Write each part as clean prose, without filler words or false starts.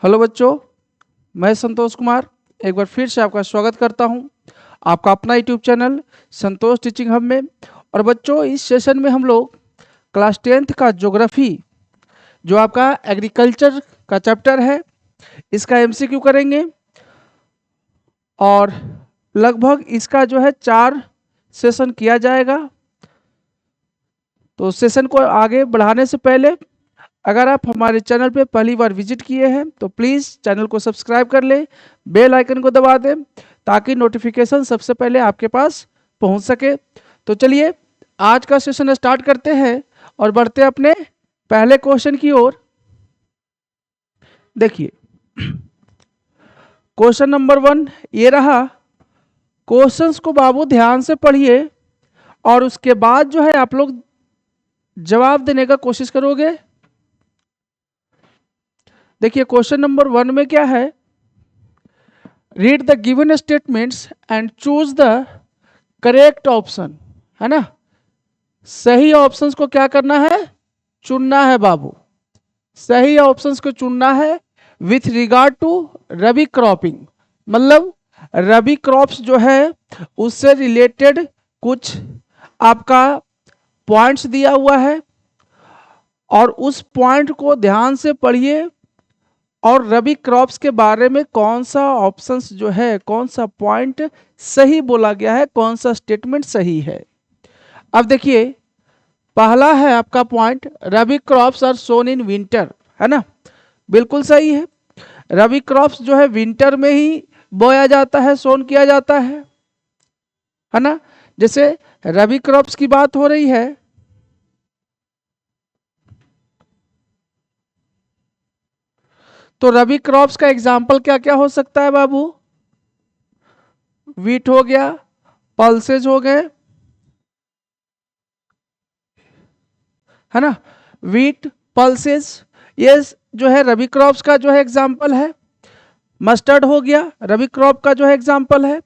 Hello बच्चों, मैं संतोष कुमार एक बार फिर से आपका स्वागत करता हूं आपका अपना यूट्यूब चैनल संतोष टीचिंग हब में। और बच्चों, इस सेशन में हम लोग क्लास 10th का ज्योग्राफी जो आपका एग्रीकल्चर का चैप्टर है इसका एमसीक्यू करेंगे। और लगभग इसका जो है 4 सेशन किया जाएगा। तो सेशन को आगे बढ़ाने से पहले अगर आप हमारे चैनल पे पहली बार विजिट किए हैं तो प्लीज़ चैनल को सब्सक्राइब कर लें, बेल आइकन को दबा दें ताकि नोटिफिकेशन सबसे पहले आपके पास पहुंच सके। तो चलिए आज का सेशन स्टार्ट करते हैं और बढ़ते हैं अपने पहले क्वेश्चन की ओर। देखिए क्वेश्चन नंबर 1 ये रहा। क्वेश्चंस को बाबू ध्यान से पढ़िए और उसके बाद जो है आप लोग जवाब देने का कोशिश करोगे। देखिए क्वेश्चन नंबर 1 में क्या है, read the given statements and choose the correct option, है ना। सही ऑप्शंस को क्या करना है, चुनना है बाबू। सही ऑप्शंस को चुनना है with regard to rabi cropping, मतलब रबी क्रॉप्स जो है उससे रिलेटेड कुछ आपका पॉइंट्स दिया हुआ है और उस पॉइंट को ध्यान से पढ़िए और रबी क्रॉप्स के बारे में कौन सा ऑप्शंस जो है, कौन सा पॉइंट सही बोला गया है, कौन सा स्टेटमेंट सही है। अब देखिए पहला है आपका point, rabi crops are sown in winter, है ना। बिल्कुल सही है। रबी क्रॉप्स जो है विंटर में ही बोया जाता है, सोन किया जाता है ना। जैसे रबी क्रॉप्स की बात हो रही है तो रबी क्रॉप्स का एग्जाम्पल क्या क्या हो सकता है बाबू, वीट हो गया, पल्सेज हो गए, है ना। वीट, पल्सेज ये जो है रबी क्रॉप्स का जो है एग्जाम्पल है। मस्टर्ड हो गया, रबी क्रॉप का जो है एग्जाम्पल है।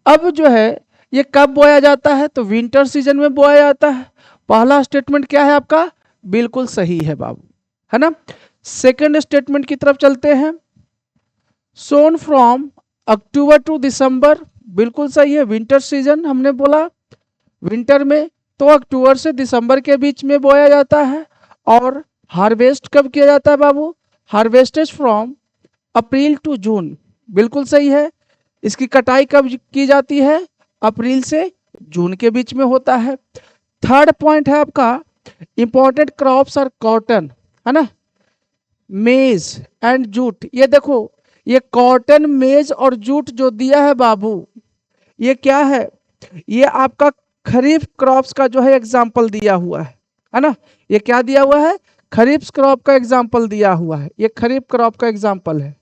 अब जो है ये कब बोया जाता है, तो विंटर सीजन में बोया जाता है। पहला स्टेटमेंट क्या है आपका, बिल्कुल सही है बाबू, है ना। सेकंड स्टेटमेंट की तरफ चलते हैं, सोन फ्रॉम अक्टूबर टू दिसंबर, बिल्कुल सही है। विंटर सीजन हमने बोला, विंटर में तो अक्टूबर से दिसंबर के बीच में बोया जाता है। और हार्वेस्ट कब किया जाता है बाबू, हार्वेस्टेज फ्रॉम अप्रैल टू जून, बिल्कुल सही है। इसकी कटाई कब की जाती है, अप्रैल से जून के बीच में होता है। थर्ड पॉइंट है आपका, इंपॉर्टेंट क्रॉप्स आर कॉटन, है ना, मेज एंड जूट। ये देखो ये कॉटन, मेज और जूट जो दिया है बाबू, ये क्या है, ये आपका खरीफ क्रॉप्स का जो है एग्जाम्पल दिया हुआ है ना। ये क्या दिया हुआ है, खरीफ क्रॉप का एग्जाम्पल दिया हुआ है। ये खरीफ क्रॉप का एग्जाम्पल है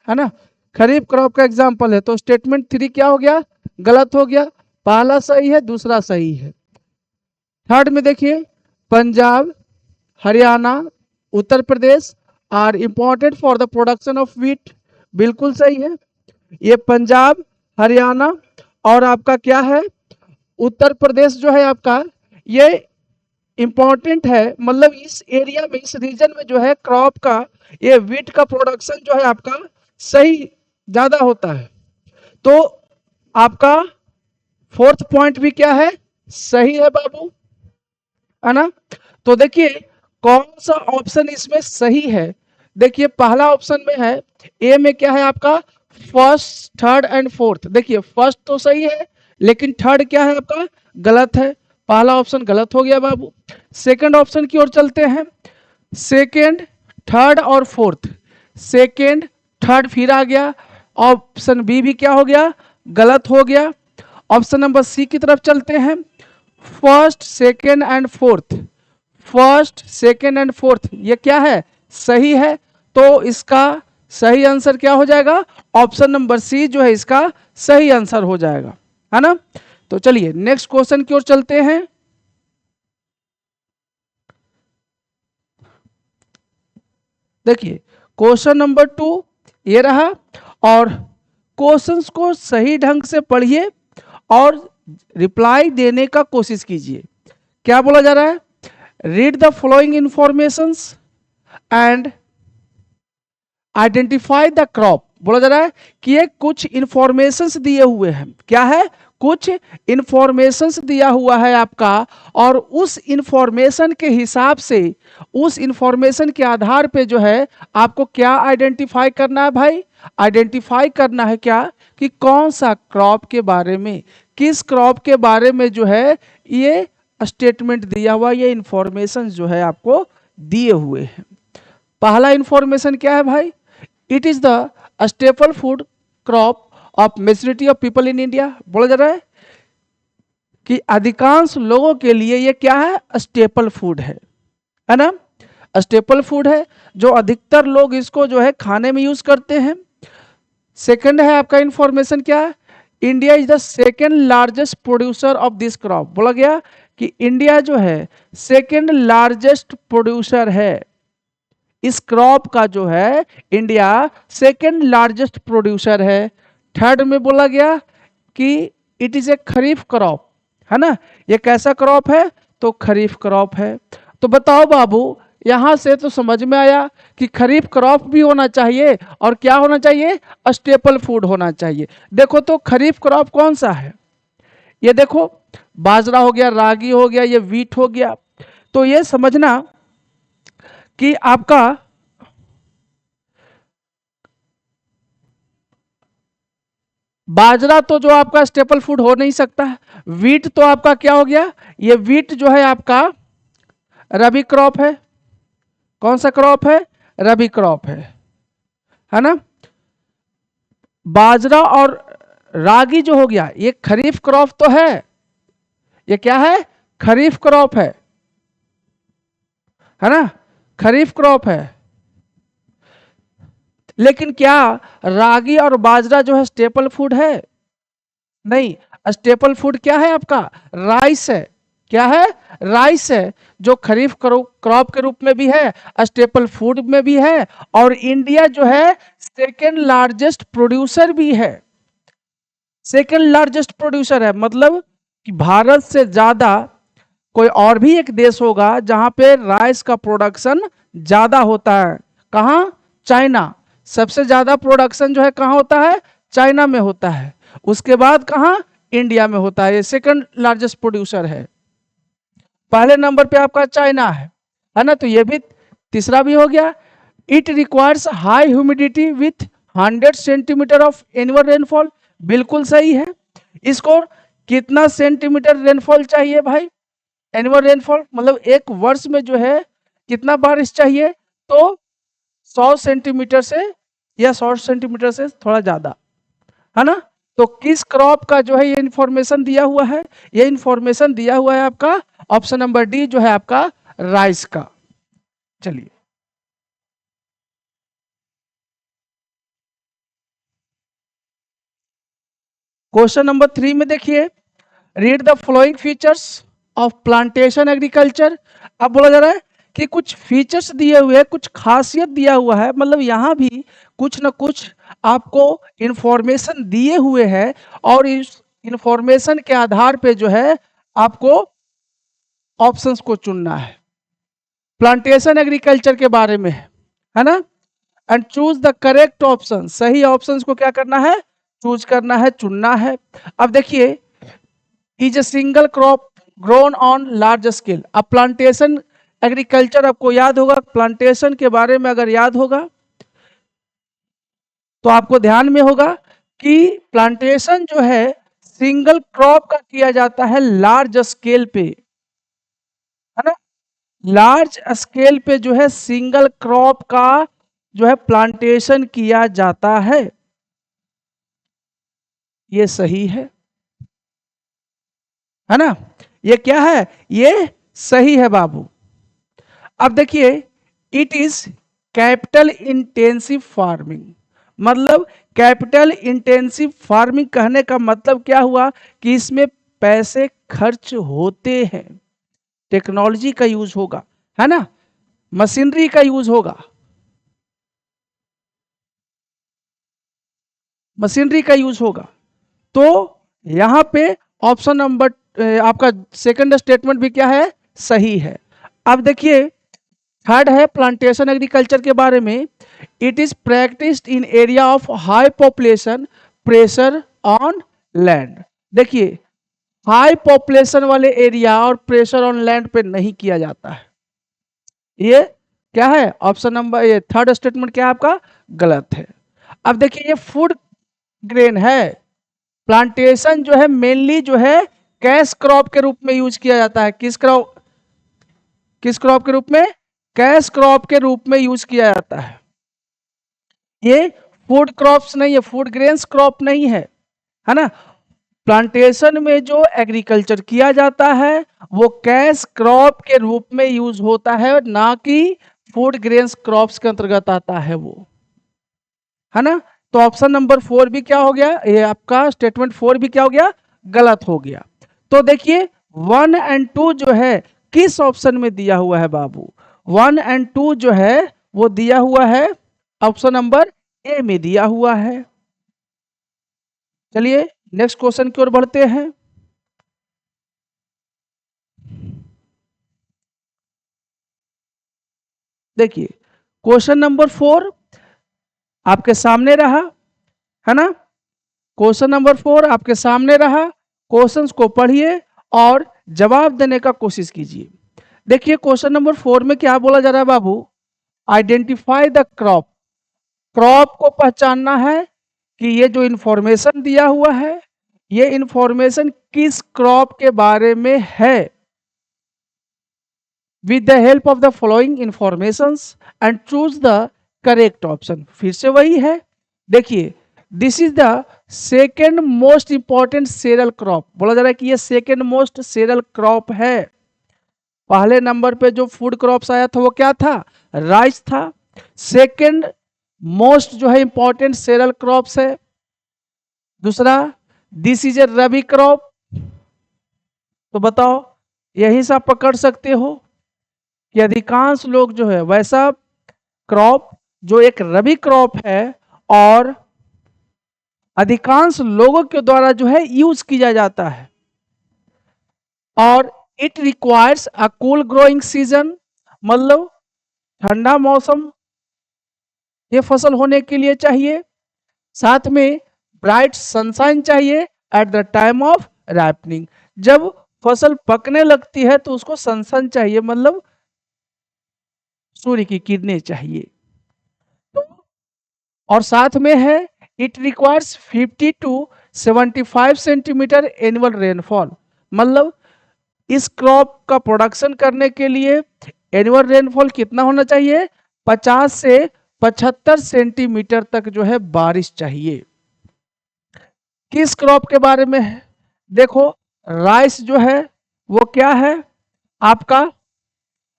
ना, खरीफ क्रॉप का एग्जाम्पल है। तो स्टेटमेंट 3 क्या हो गया, गलत हो गया। पहला सही है, दूसरा सही है। थर्ड में देखिए, Punjab, Haryana, Uttar Pradesh are important for the production of wheat, बिल्कुल सही है। ये पंजाब, हरियाणा और आपका क्या है, उत्तर प्रदेश जो है आपका, ये इंपॉर्टेंट है, मतलब इस एरिया में, इस रीजन में जो है क्रॉप का, ये व्हीट का प्रोडक्शन जो है आपका सही ज्यादा होता है। तो आपका फोर्थ पॉइंट भी क्या है, सही है बाबू, है ना। तो देखिए कौन सा ऑप्शन इसमें सही है। देखिए पहला ऑप्शन में है, ए में क्या है आपका, फर्स्ट, थर्ड एंड फोर्थ। देखिए फर्स्ट तो सही है लेकिन थर्ड क्या है आपका, गलत है। पहला ऑप्शन गलत हो गया बाबू। सेकंड ऑप्शन की ओर चलते हैं, सेकंड, थर्ड और फोर्थ, सेकंड, थर्ड फिर आ गया। ऑप्शन बी भी क्या हो गया, गलत हो गया। ऑप्शन नंबर सी की तरफ चलते हैं, first, second and fourth, first, second and fourth ये क्या है, सही है। तो इसका सही आंसर क्या हो जाएगा, ऑप्शन नंबर सी जो है इसका सही आंसर हो जाएगा, है ना। तो चलिए नेक्स्ट क्वेश्चन की ओर चलते हैं। देखिए क्वेश्चन नंबर 2 ये रहा और क्वेश्चंस को सही ढंग से पढ़िए और रिप्लाई देने का कोशिश कीजिए। क्या बोला जा रहा है, read the following informations and identify the crop. बोला जा रहा है कि ये कुछ इंफॉर्मेशंस दिए हुए हैं। क्या है? कुछ इंफॉर्मेशंस दिया हुआ है आपका, और उस इंफॉर्मेशन के हिसाब से, उस इंफॉर्मेशन के आधार पे जो है आपको क्या आइडेंटिफाई करना है भाई? आइडेंटिफाई करना है क्या कि कौन सा क्रॉप के बारे में, किस क्रॉप के बारे में जो है ये स्टेटमेंट दिया हुआ, ये इंफॉर्मेशन जो है आपको दिए हुए हैं। पहला इंफॉर्मेशन क्या है भाई? It is the staple food crop of majority of people in India. बोला जा रहा है कि अधिकांश लोगों के लिए ये क्या है? स्टेपल फूड है ना? स्टेपल फूड है जो अधिकतर लोग इसको जो है खाने में यूज करते हैं। सेकंड है आपका इंफॉर्मेशन क्या है? India is the second largest producer of this crop. बोला गया कि इंडिया जो है सेकेंड लार्जेस्ट प्रोड्यूसर है इस क्रॉप का, जो है इंडिया सेकेंड लार्जेस्ट प्रोड्यूसर है। थर्ड में बोला गया कि it is a kharif crop, है ना? ये कैसा क्रॉप है? तो खरीफ क्रॉप है। तो बताओ बाबू, यहां से तो समझ में आया कि खरीफ क्रॉप भी होना चाहिए और क्या होना चाहिए? स्टेपल फूड होना चाहिए। देखो तो खरीफ क्रॉप कौन सा है? ये देखो, बाजरा हो गया, रागी हो गया, ये वीट हो गया। तो ये समझना कि आपका बाजरा तो जो आपका स्टेपल फूड हो नहीं सकता है। वीट तो आपका क्या हो गया? ये वीट जो है आपका रबी क्रॉप है। कौन सा क्रॉप है? रबी क्रॉप है ना? बाजरा और रागी जो हो गया ये खरीफ क्रॉप तो है। ये क्या है? खरीफ क्रॉप है ना? खरीफ क्रॉप है। लेकिन क्या रागी और बाजरा जो है स्टेपल फूड है? नहीं। स्टेपल फूड क्या है आपका? राइस है। क्या है? राइस है, जो खरीफ क्रॉप के रूप में भी है, स्टेपल फूड में भी है, और इंडिया जो है सेकेंड लार्जेस्ट प्रोड्यूसर भी है। सेकेंड लार्जेस्ट प्रोड्यूसर है मतलब कि भारत से ज्यादा कोई और भी एक देश होगा जहां पे राइस का प्रोडक्शन ज्यादा होता है। कहां? चाइना। सबसे ज्यादा प्रोडक्शन जो है कहां होता है? चाइना में होता है। उसके बाद कहां? इंडिया में होता है। ये सेकंड लार्जेस्ट प्रोड्यूसर है। पहले नंबर पे आपका चाइना है ना? तो ये भी तीसरा भी हो गया। It requires high humidity with 100 centimetre of annual rainfall. बिल्कुल सही है। इसको कितना सेंटीमीटर रेनफॉल चाहिए भाई? एनुअल रेनफॉल मतलब एक वर्ष में जो है कितना बारिश चाहिए? तो 100 सेंटीमीटर से या 100 सेंटीमीटर से थोड़ा ज्यादा, है ना? तो किस क्रॉप का जो है ये इंफॉर्मेशन दिया हुआ है? ये इंफॉर्मेशन दिया हुआ है आपका ऑप्शन नंबर डी जो है आपका राइस का। चलिए क्वेश्चन नंबर 3 में देखिए, read the following features of plantation agriculture. अब बोला जा रहा है कि कुछ फीचर्स दिए हुए हैं, कुछ खासियत दिया हुआ है, मतलब यहां भी कुछ ना कुछ आपको इंफॉर्मेशन दिए हुए हैं, और इस इंफॉर्मेशन के आधार पे जो है आपको ऑप्शंस को चुनना है। प्लांटेशन एग्रीकल्चर के बारे में है ना? And choose the correct option. सही ऑप्शंस को क्या करना है? चूज करना है, चुनना है। अब देखिए, is a single crop grown on large scale. अब प्लांटेशन एग्रीकल्चर आपको याद होगा, प्लांटेशन के बारे में अगर याद होगा तो आपको ध्यान में होगा कि प्लांटेशन जो है सिंगल क्रॉप का किया जाता है लार्ज स्केल पे, है ना? लार्ज स्केल पे जो है सिंगल क्रॉप का जो है प्लांटेशन किया जाता है। ये सही है ना? ये क्या है? ये सही है बाबू। अब देखिए, it is capital intensive farming. मतलब कैपिटल इंटेंसिव फार्मिंग कहने का मतलब क्या हुआ कि इसमें पैसे खर्च होते हैं, टेक्नोलॉजी का यूज होगा, है ना? मशीनरी का यूज होगा, मशीनरी का यूज होगा। तो यहां पे ऑप्शन नंबर आपका सेकंड स्टेटमेंट भी क्या है? सही है। अब देखिए, थर्ड है प्लांटेशन एग्रीकल्चर के बारे में, it is practised in area of high population, pressure on land. देखिए, हाई पॉपुलेशन वाले एरिया और प्रेशर ऑन लैंड पे नहीं किया जाता है। ये क्या है? ऑप्शन नंबर, ये थर्ड स्टेटमेंट क्या है आपका? गलत है। अब देखिए, ये फूड ग्रेन है। प्लांटेशन जो है मेनली जो है कैश क्रॉप के रूप में यूज किया जाता है। किस क्रॉप के रूप में? कैश क्रॉप के रूप में यूज किया जाता है। ये फूड क्रॉप्स नहीं है, फूड ग्रेन्स क्रॉप नहीं है ना। प्लांटेशन में जो एग्रीकल्चर किया जाता है वो कैश क्रॉप के रूप में यूज होता है, ना कि फूड ग्रेन्स क्रॉप्स के अंतर्गत आता है वो, है ना। तो ऑप्शन नंबर 4 भी क्या हो गया? ये आपका स्टेटमेंट 4 भी क्या हो गया? गलत हो गया। तो देखिए 1 एंड 2 जो है किस ऑप्शन में दिया हुआ है बाबू? 1 एंड 2 जो है वो दिया हुआ है ऑप्शन नंबर ए में दिया हुआ है। चलिए नेक्स्ट क्वेश्चन की ओर बढ़ते हैं। देखिए क्वेश्चन नंबर 4 आपके सामने रहा, है ना। क्वेश्चन नंबर 4 आपके सामने रहा। क्वेश्चंस को पढ़िए और जवाब देने का कोशिश कीजिए। देखिए क्वेश्चन नंबर 4 में क्या बोला जा रहा है बाबू? Identify the crop. क्रॉप को पहचानना है कि ये जो इंफॉर्मेशन दिया हुआ है ये इंफॉर्मेशन किस क्रॉप के बारे में है। With the help of the following informations and choose the correct option. फिर से वही है। देखिए this is the second most important serial crop. बोला जा रहा है कि ये सेकेंड मोस्ट सेरियल क्रॉप है। पहले नंबर पे जो फूड क्रॉप्स आया था वो क्या था? राइस था। सेकेंड मोस्ट जो है इंपॉर्टेंट सेरियल क्रॉप्स है। दूसरा, this is a rabi crop. तो बताओ, यही से आप पकड़ सकते हो कि अधिकांश लोग जो है वैसा क्रॉप जो एक रबी क्रॉप है और अधिकांश लोगों के द्वारा जो है यूज किया जाता है, और it requires a cool growing season, मतलब ठंडा मौसम ये फसल होने के लिए चाहिए। साथ में ब्राइट सनशाइन चाहिए at the time of ripening. जब फसल पकने लगती है तो उसको सनशाइन चाहिए, मतलब सूर्य की किरणें चाहिए। और साथ में है it requires 50 to 75 centimetre annual rainfall, मतलब इस क्रॉप का प्रोडक्शन करने के लिए एनुअल रेनफॉल कितना होना चाहिए? 50 से 75 सेंटीमीटर तक जो है बारिश चाहिए। किस क्रॉप के बारे में है? देखो राइस जो है वो क्या है आपका?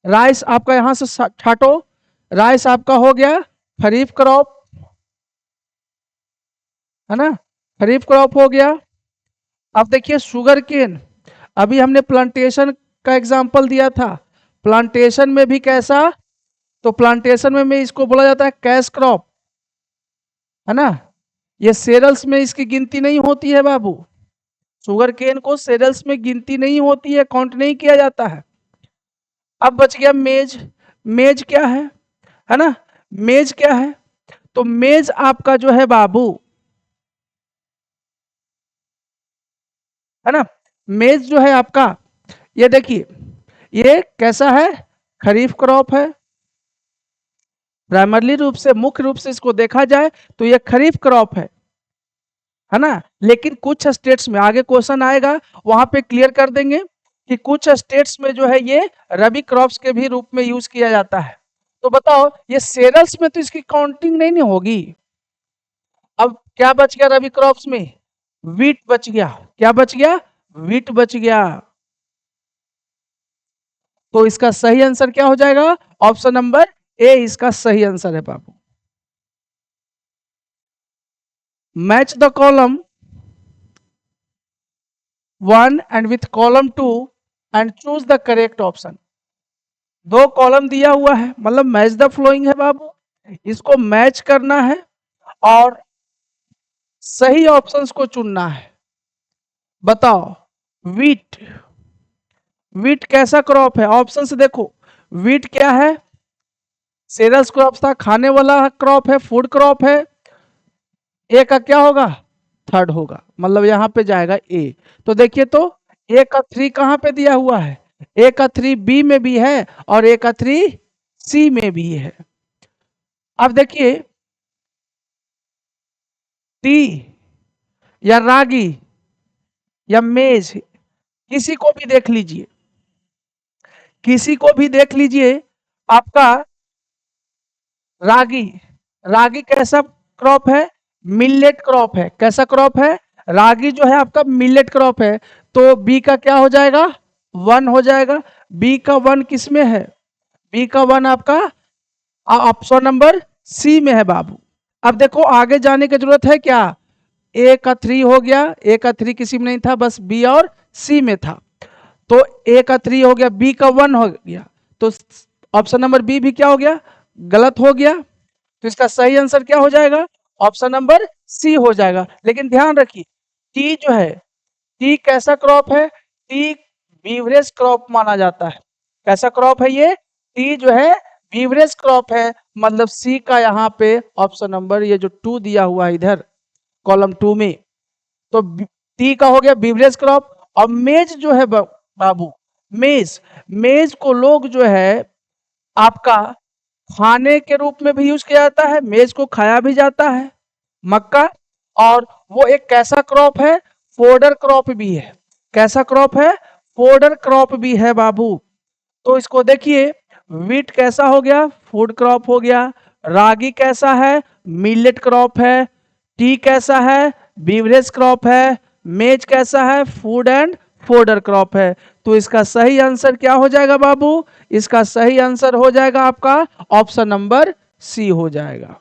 राइस आपका यहां से छाटो। राइस आपका हो गया खरीफ क्रॉप, है ना। खरीफ क्रॉप हो गया। अब देखिए शुगर केन, अभी हमने प्लांटेशन का एग्जांपल दिया था। प्लांटेशन में भी कैसा? तो प्लांटेशन में इसको बोला जाता है कैश क्रॉप, है ना। ये सेरल्स में इसकी गिनती नहीं होती है बाबू। शुगर केन को सेरल्स में गिनती नहीं होती है, काउंट नहीं किया जाता है। अब बच गया मेज। मेज क्या है ना। मेज क्या है? तो मेज आपका जो है बाबू, है ना। मेज जो है आपका, ये देखिए ये कैसा है? खरीफ क्रॉप है। प्राइमरली रूप से, मुख्य रूप से इसको देखा जाए तो ये खरीफ क्रॉप है ना। लेकिन कुछ स्टेट्स में, आगे क्वेश्चन आएगा वहां पे क्लियर कर देंगे कि कुछ स्टेट्स में जो है ये रबी क्रॉप्स के भी रूप में यूज किया जाता है। तो बताओ ये सेरल्स में तो इसकी काउंटिंग नहीं होगी। अब क्या बच गया रबी क्रॉप्स में? वीट बच गया। क्या बच गया? वीट बच गया। तो इसका सही आंसर क्या हो जाएगा? ऑप्शन नंबर ए इसका सही आंसर है बाबू। Match the column 1 and with column 2 and choose the correct option. दो कॉलम दिया हुआ है, मतलब मैच द फ्लोइंग है बाबू। इसको मैच करना है और सही ऑप्शंस को चुनना है। बताओ वीट, वीट कैसा क्रॉप है? ऑप्शन से देखो, वीट क्या है? सेरल्स क्रॉप था, खाने वाला क्रॉप है, फूड क्रॉप है। ए का क्या होगा? थर्ड होगा, मतलब यहाँ पे जाएगा ए। तो देखिए तो ए का 3 कहाँ पे दिया हुआ है? ए का 3 बी में भी है और ए का 3 सी में भी है। अब देखिए टी या रागी या मेज, किसी को भी देख लीजिए, किसी को भी देख लीजिए, आपका रागी, रागी कैसा क्रॉप है? मिलेट क्रॉप है। कैसा क्रॉप है? रागी जो है आपका मिलेट क्रॉप है। तो बी का क्या हो जाएगा? 1 हो जाएगा। बी का 1 किस में है? बी का 1 आपका ऑप्शन नंबर सी में है बाबू। अब देखो आगे जाने की जरूरत है क्या? ए का 3 हो गया, ए का 3 किसी में नहीं था, बस बी और सी में था। तो ए का 3 हो गया, बी का 1 हो गया, तो ऑप्शन नंबर बी भी क्या हो गया? गलत हो गया। तो इसका सही आंसर क्या हो जाएगा? ऑप्शन नंबर सी हो जाएगा। लेकिन ध्यान रखिए टी जो है, टी कैसा क्रॉप है? टी बीवरेज क्रॉप माना जाता है। कैसा क्रॉप है ये? टी जो है बीवरेज क्रॉप है, मतलब सी का यहाँ पे ऑप्शन नंबर ये जो 2 दिया हुआ है इधर कॉलम 2 में, तो टी का हो गया बीवरेज क्रॉप। और मेज जो है बाबू, मेज, मेज को लोग जो है आपका खाने के रूप में भी यूज किया जाता है, मेज को खाया भी जाता है, मक्का। और वो एक कैसा क्रॉप है? फोडर क्रॉप भी है। कैसा क्रॉप है? फोडर क्रॉप भी है बाबू। तो इसको देखिए, वीट कैसा हो गया? फूड क्रॉप हो गया। रागी कैसा है? मिलेट क्रॉप है। टी कैसा है? बीवरेज क्रॉप है। मेज कैसा है? फूड एंड फोडर क्रॉप है। तो इसका सही आंसर क्या हो जाएगा बाबू? इसका सही आंसर हो जाएगा आपका ऑप्शन नंबर सी हो जाएगा।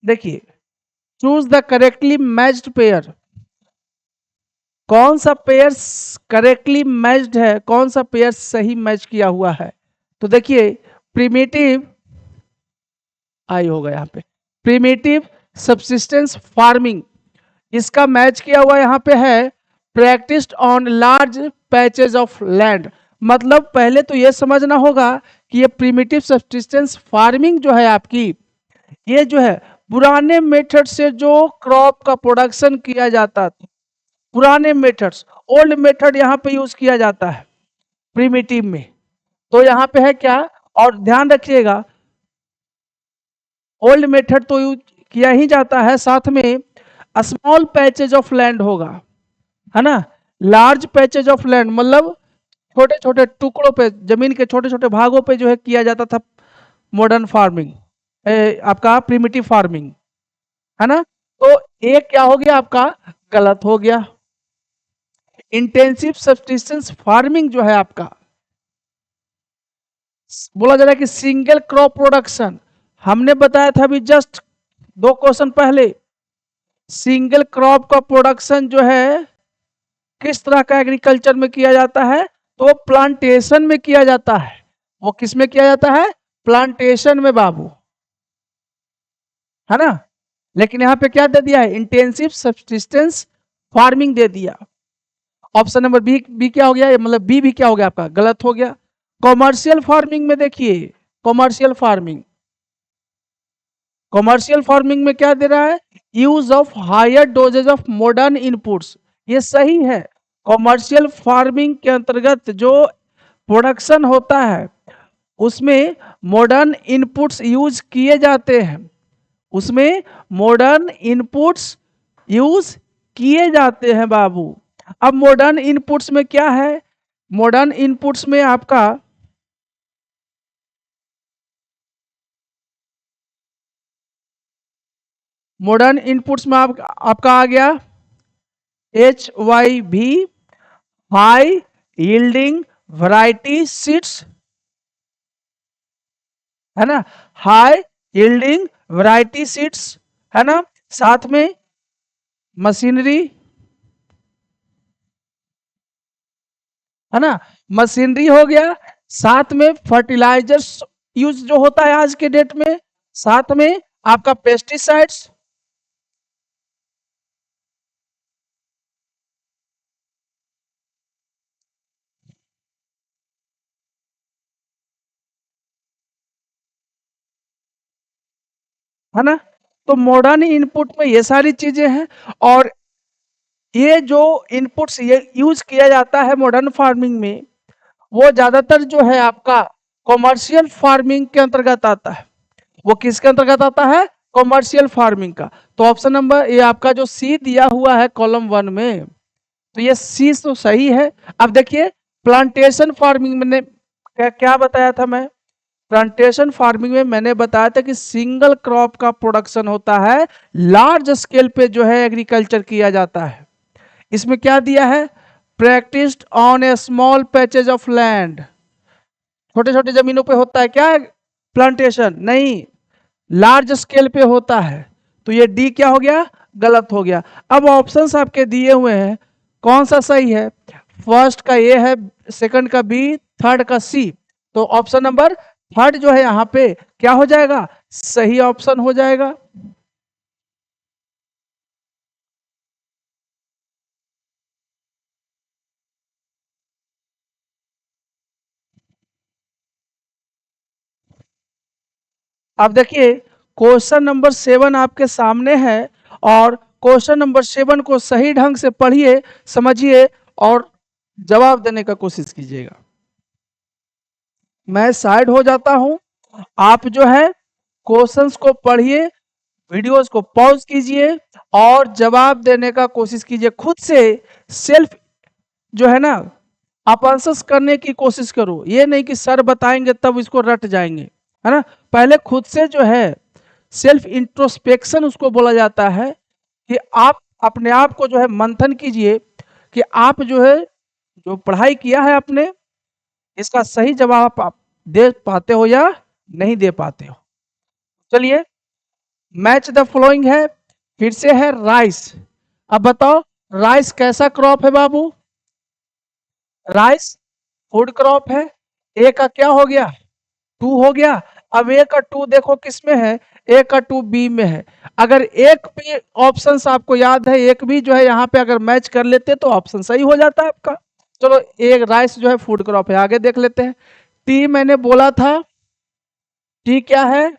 देखिए, choose the correctly matched pair. कौन सा पेयर करेक्टली मैच्ड है? कौन सा पेयर सही मैच किया हुआ है? तो देखिए प्रिमिटिव आई होगा यहाँ पे, प्रिमिटिव सब्सिस्टेंस फार्मिंग, इसका मैच किया हुआ यहाँ पे है practised on large patches of land. मतलब पहले तो ये समझना होगा कि ये प्रिमिटिव सब्सिस्टेंस फार्मिंग जो है आपकी, ये जो है पुराने मेथड से जो क्रॉप का प्रोडक्शन किया जाता था, पुराने मेथड्स, ओल्ड मेथड यहाँ पे यूज किया जाता है प्रिमिटिव में। तो यहाँ पे है क्या? और ध्यान रखिएगा ओल्ड मेथड तो यूज किया ही जाता है, साथ में स्मॉल पैचेज ऑफ लैंड होगा, है ना। लार्ज पैचेज ऑफ लैंड मतलब छोटे छोटे टुकड़ों पे, जमीन के छोटे छोटे भागों पे जो है किया जाता था मॉडर्न फार्मिंग, आपका प्रिमिटिव फार्मिंग, है ना। तो एक क्या हो गया आपका? गलत हो गया। इंटेंसिव सब्सिस्टेंस फार्मिंग जो है आपका, बोला जा रहा है कि सिंगल क्रॉप प्रोडक्शन, हमने बताया था अभी जस्ट 2 क्वेश्चन पहले, सिंगल क्रॉप का प्रोडक्शन जो है किस तरह का एग्रीकल्चर में किया जाता है? तो प्लांटेशन में किया जाता है। वो किस में किया जाता है? प्लांटेशन में बाबू, है ना। लेकिन यहाँ पे क्या दे दिया है? इंटेंसिव सब्सिस्टेंस फार्मिंग दे दिया। ऑप्शन नंबर बी, बी क्या हो गया? मतलब बी भी क्या हो गया आपका? गलत हो गया। कॉमर्शियल फार्मिंग में देखिए, कॉमर्शियल फार्मिंग, कॉमर्शियल फार्मिंग में क्या दे रहा है? Use of higher doses of modern inputs, ये सही है। कॉमर्शियल फार्मिंग के अंतर्गत जो प्रोडक्शन होता है उसमें मॉडर्न इनपुट्स यूज किए जाते हैं, उसमें मॉडर्न इनपुट्स यूज किए जाते हैं बाबू। अब मॉडर्न इनपुट्स में क्या है? मॉडर्न इनपुट्स में आपका मॉडर्न इनपुट्स में आपका आ गया HYV, high yielding variety seeds, है ना, हाई यील्डिंग वैरायटी सीड्स, है ना। साथ में मशीनरी, है ना, मशीनरी हो गया। साथ में फर्टिलाइजर्स यूज जो होता है आज के डेट में, साथ में आपका पेस्टिसाइड्स, है ना। तो मॉडर्न इनपुट में ये सारी चीजें हैं, और ये जो इनपुट्स ये यूज किया जाता है मॉडर्न फार्मिंग में, वो ज्यादातर जो है आपका कॉमर्शियल फार्मिंग के अंतर्गत आता है। वो किसके अंतर्गत आता है? कॉमर्शियल फार्मिंग का। तो ऑप्शन नंबर ये आपका जो सी दिया हुआ है कॉलम 1 में, तो ये सी तो सही है। अब देखिए प्लांटेशन फार्मिंग में क्या क्या बताया था मैं? प्लांटेशन फार्मिंग में मैंने बताया था कि सिंगल क्रॉप का प्रोडक्शन होता है, लार्ज स्केल पे जो है एग्रीकल्चर किया जाता है। इसमें क्या दिया है? Practised on A small patches of land. छोटे छोटे जमीनों पे होता है क्या प्लांटेशन? नहीं, लार्ज स्केल पे होता है। तो ये डी क्या हो गया? गलत हो गया। अब ऑप्शंस आपके दिए हुए हैं, कौन सा सही है? फर्स्ट का ए है, सेकंड का बी, थर्ड का सी। तो ऑप्शन नंबर थर्ड जो है यहाँ पे क्या हो जाएगा? सही ऑप्शन हो जाएगा। अब देखिए क्वेश्चन नंबर 7 आपके सामने है, और क्वेश्चन नंबर 7 को सही ढंग से पढ़िए, समझिए और जवाब देने का कोशिश कीजिएगा। मैं साइड हो जाता हूं, आप जो है क्वेश्चंस को पढ़िए, वीडियोस को पॉज कीजिए और जवाब देने का कोशिश कीजिए। खुद से सेल्फ जो है ना, आप आंसर्स करने की कोशिश करो। ये नहीं कि सर बताएंगे तब इसको रट जाएंगे, है ना। पहले खुद से जो है सेल्फ इंट्रोस्पेक्शन उसको बोला जाता है, कि आप अपने आप को जो है मंथन कीजिए कि आप जो है जो पढ़ाई किया है आपने, इसका सही जवाब आप दे पाते हो या नहीं दे पाते हो। चलिए, मैच द फॉलोइंग है, फिर से है राइस। अब बताओ राइस कैसा क्रॉप है बाबू? राइस फूड क्रॉप है। ए का क्या हो गया? टू हो गया। अब ए का टू देखो किस में है? ए का टू बी में है। अगर एक भी ऑप्शन आपको याद है, एक भी जो है यहाँ पे अगर मैच कर लेते तो ऑप्शन सही हो जाता है आपका। चलो, एक राइस जो है फूड क्रॉप है, आगे देख लेते हैं। टी मैंने बोला था, टी क्या है?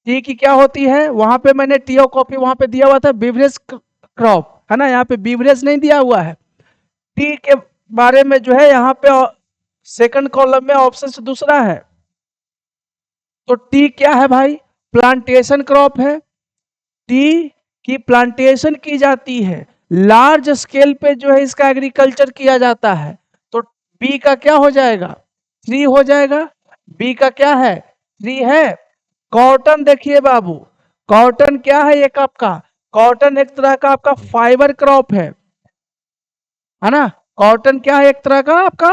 टी की क्या होती है? वहां पे मैंने टी और कॉफी वहां पे दिया हुआ था बीवरेज क्रॉप, है ना। यहाँ पे बीवरेज नहीं दिया हुआ है। टी के बारे में जो है यहाँ पे सेकंड कॉलम में ऑप्शन दूसरा है। तो टी क्या है भाई? प्लांटेशन क्रॉप है। टी की प्लांटेशन की जाती है, लार्ज स्केल पे जो है इसका एग्रीकल्चर किया जाता है। तो बी का क्या हो जाएगा? थ्री हो जाएगा। बी का क्या है? थ्री है। कॉटन देखिए बाबू, कॉटन क्या है एक आपका? कॉटन एक तरह का आपका फाइबर क्रॉप है ना। कॉटन क्या है? एक तरह का आपका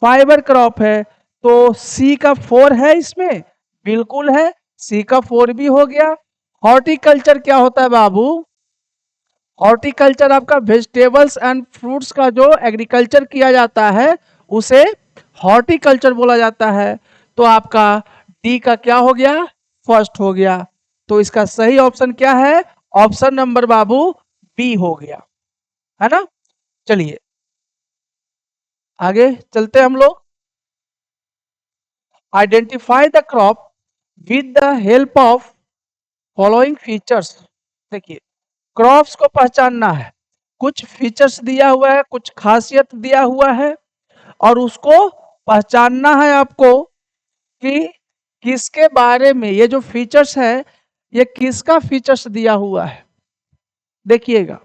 फाइबर क्रॉप है। तो सी का 4 है इसमें, बिल्कुल है। सी का 4 भी हो गया। हॉर्टिकल्चर क्या होता है बाबू? हॉर्टिकल्चर आपका वेजिटेबल्स एंड फ्रूट्स का जो एग्रीकल्चर किया जाता है उसे हॉर्टिकल्चर बोला जाता है। तो आपका डी का क्या हो गया? फर्स्ट हो गया। तो इसका सही ऑप्शन क्या है? ऑप्शन नंबर बाबू बी हो गया, है ना। चलिए आगे चलते हम लोग। Identify the crop with the help of following features. देखिए क्रॉप्स को पहचानना है, कुछ फीचर्स दिया हुआ है, कुछ खासियत दिया हुआ है, और उसको पहचानना है आपको कि किसके बारे में ये जो फीचर्स है, ये किसका फीचर्स दिया हुआ है। देखिएगा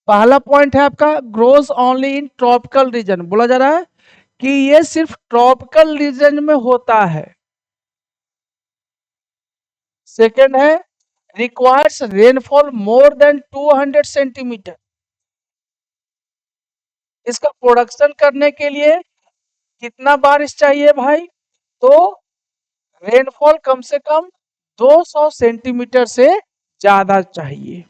पहला पॉइंट है आपका grows only in tropical region, बोला जा रहा है कि ये सिर्फ ट्रॉपिकल रीजन में होता है। सेकंड है requires rainfall more than 200 centimetre. इसका प्रोडक्शन करने के लिए कितना बारिश चाहिए भाई? तो रेनफॉल कम से कम 200 सेंटीमीटर से ज्यादा चाहिए।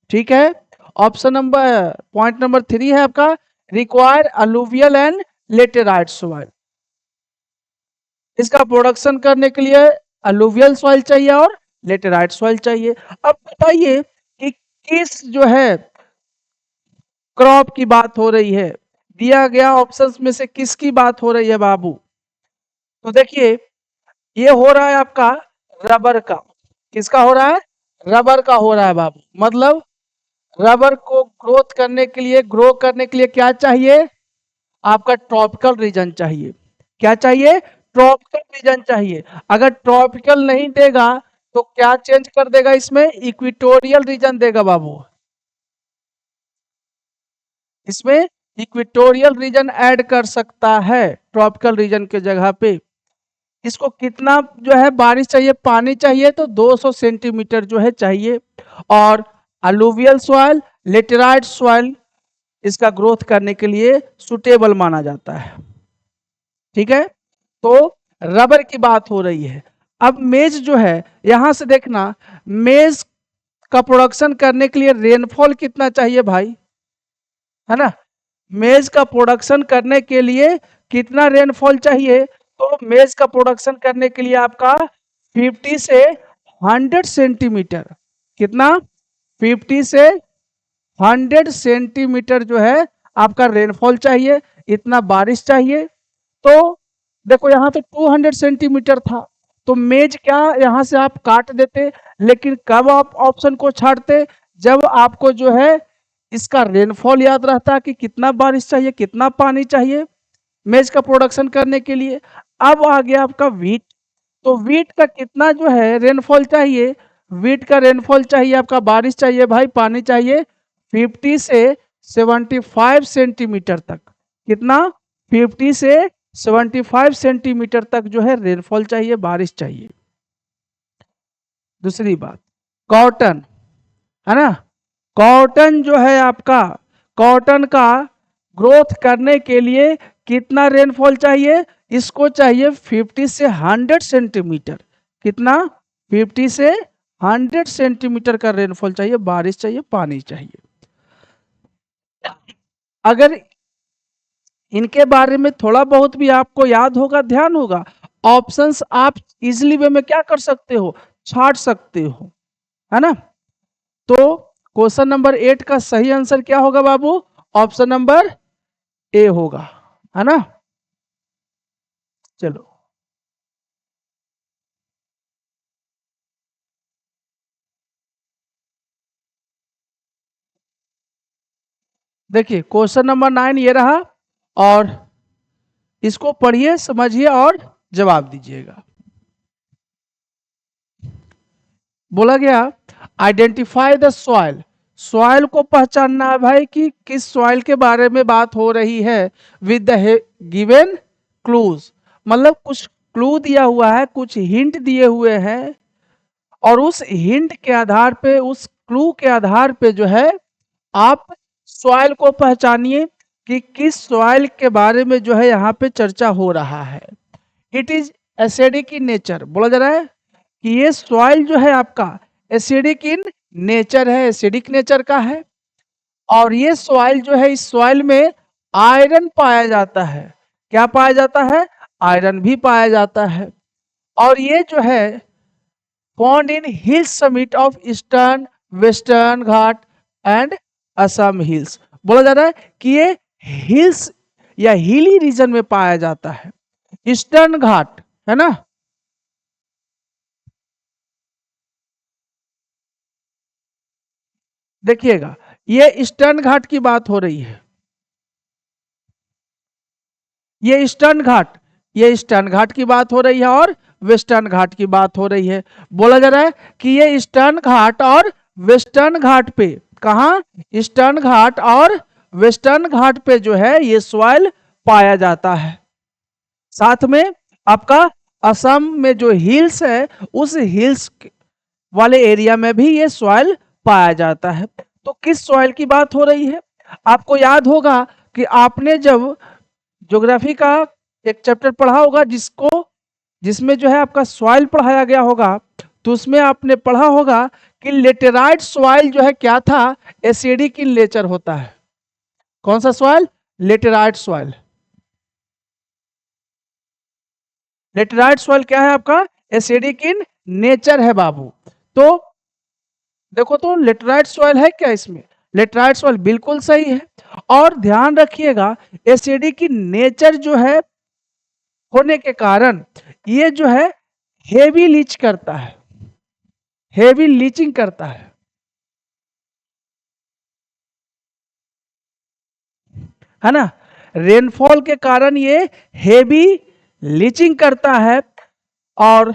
ठीक है। ऑप्शन नंबर पॉइंट नंबर 3 है आपका require alluvial and laterite soil. इसका प्रोडक्शन करने के लिए अलूवियल सॉइल चाहिए और लेटेराइट सॉइल चाहिए। अब बताइए कि किस जो है क्रॉप की बात हो रही है? दिया गया ऑप्शंस में से किसकी बात हो रही है बाबू? तो देखिए ये हो रहा है आपका रबर का। किसका हो रहा है? रबर का हो रहा है बाबू। मतलब रबर को ग्रोथ करने के लिए, ग्रो करने के लिए क्या चाहिए? आपका ट्रॉपिकल रीजन चाहिए। क्या चाहिए? ट्रॉपिकल रीजन चाहिए। अगर ट्रॉपिकल नहीं देगा तो क्या चेंज कर देगा इसमें? इक्वेटोरियल रीजन देगा बाबू। इसमें इक्वेटोरियल रीजन ऐड कर सकता है ट्रॉपिकल रीजन के जगह पे। इसको कितना जो है बारिश चाहिए, पानी चाहिए? तो 200 सेंटीमीटर जो है चाहिए। और अलूवियल सॉइल, लेटेराइट सॉइल इसका ग्रोथ करने के लिए सुटेबल माना जाता है। ठीक है, तो रबर की बात हो रही है। अब मेज जो है, यहां से देखना, मेज का प्रोडक्शन करने के लिए रेनफॉल कितना चाहिए भाई? है ना? मेज का प्रोडक्शन करने के लिए कितना रेनफॉल चाहिए? तो मेज का प्रोडक्शन करने के लिए आपका 50 से 100 सेंटीमीटर। कितना? 50 से 100 सेंटीमीटर जो है आपका रेनफॉल चाहिए, इतना बारिश चाहिए। तो देखो यहाँ तो 200 सेंटीमीटर था, तो मेज क्या यहाँ से आप काट देते। लेकिन कब आप ऑप्शन को छाड़ते? जब आपको जो है इसका रेनफॉल याद रहता कि कितना बारिश चाहिए, कितना पानी चाहिए मेज का प्रोडक्शन करने के लिए। अब आ गया आपका वीट। तो वीट का कितना जो है रेनफॉल चाहिए? वीट का रेनफॉल चाहिए आपका, बारिश चाहिए भाई, पानी चाहिए 50 से 75 सेंटीमीटर तक। कितना? 50 से 75 सेंटीमीटर तक जो है रेनफॉल चाहिए, बारिश चाहिए। दूसरी बात, कॉटन, है ना? कॉटन जो है आपका, कॉटन का ग्रोथ करने के लिए कितना रेनफॉल चाहिए? इसको चाहिए 50 से 100 सेंटीमीटर। कितना? 50 से 100 सेंटीमीटर का रेनफॉल चाहिए, बारिश चाहिए, पानी चाहिए। अगर इनके बारे में थोड़ा बहुत भी आपको याद होगा, ध्यान होगा, ऑप्शंस आप इजिली वे में क्या कर सकते हो? छाट सकते हो, है ना? तो क्वेश्चन नंबर 8 का सही आंसर क्या होगा बाबू? ऑप्शन नंबर ए होगा, है ना? चलो देखिए क्वेश्चन नंबर 9 ये रहा, और इसको पढ़िए, समझिए और जवाब दीजिएगा। बोला गया आइडेंटिफाई द सॉइल। सॉइल को पहचानना है भाई कि किस सॉइल के बारे में बात हो रही है विद द गिवन क्लूज। मतलब कुछ क्लू दिया हुआ है, कुछ हिंट दिए हुए हैं, और उस हिंट के आधार पे, उस क्लू के आधार पे जो है आप सॉइल को पहचानिए कि किस सॉइल के बारे में जो है यहाँ पे चर्चा हो रहा है। It is acidic in nature. बोला जा रहा है कि ये सॉइल जो है आपका एसिडिक इन नेचर है, एसिडिक नेचर का है। और ये सॉइल जो है, इस सॉइल में आयरन पाया जाता है। क्या पाया जाता है? आयरन भी पाया जाता है। और ये जो है found in hill summit of eastern, western Ghat and Assam hills. बोला जा रहा है कि ये हिल्स या हिली रीजन में पाया जाता है। ईस्टर्न घाट, है ना? देखिएगा ये ईस्टर्न घाट की बात हो रही है। ये ईस्टर्न घाट, ये ईस्टर्न घाट की बात हो रही है, और वेस्टर्न घाट की बात हो रही है। बोला जा रहा है कि ये ईस्टर्न घाट और वेस्टर्न घाट पे, कहा? ईस्टर्न घाट और वेस्टर्न घाट पे जो है ये सॉइल पाया जाता है। साथ में आपका असम में जो हिल्स है, उस हिल्स वाले एरिया में भी ये सॉइल पाया जाता है। तो किस सॉइल की बात हो रही है? आपको याद होगा कि आपने जब ज्योग्राफी का एक चैप्टर पढ़ा होगा जिसको, जिसमें जो है आपका सॉइल पढ़ाया गया होगा, तो उसमें आपने पढ़ा होगा कि लेटेराइट सॉइल जो है क्या था? एसिडिक इन नेचर होता है। कौन सा soil? Laterite soil. Laterite soil क्या है आपका? एसिडिक इन नेचर है बाबू। तो देखो तो लेटेराइट सॉइल है क्या इसमें? लेटेराइट सॉइल बिल्कुल सही है। और ध्यान रखिएगा एसिडिक इन नेचर जो है होने के कारण ये जो है हेवी लीच करता है, हेवी लीचिंग करता है ना। रेनफॉल के कारण ये हेवी लीचिंग करता है। और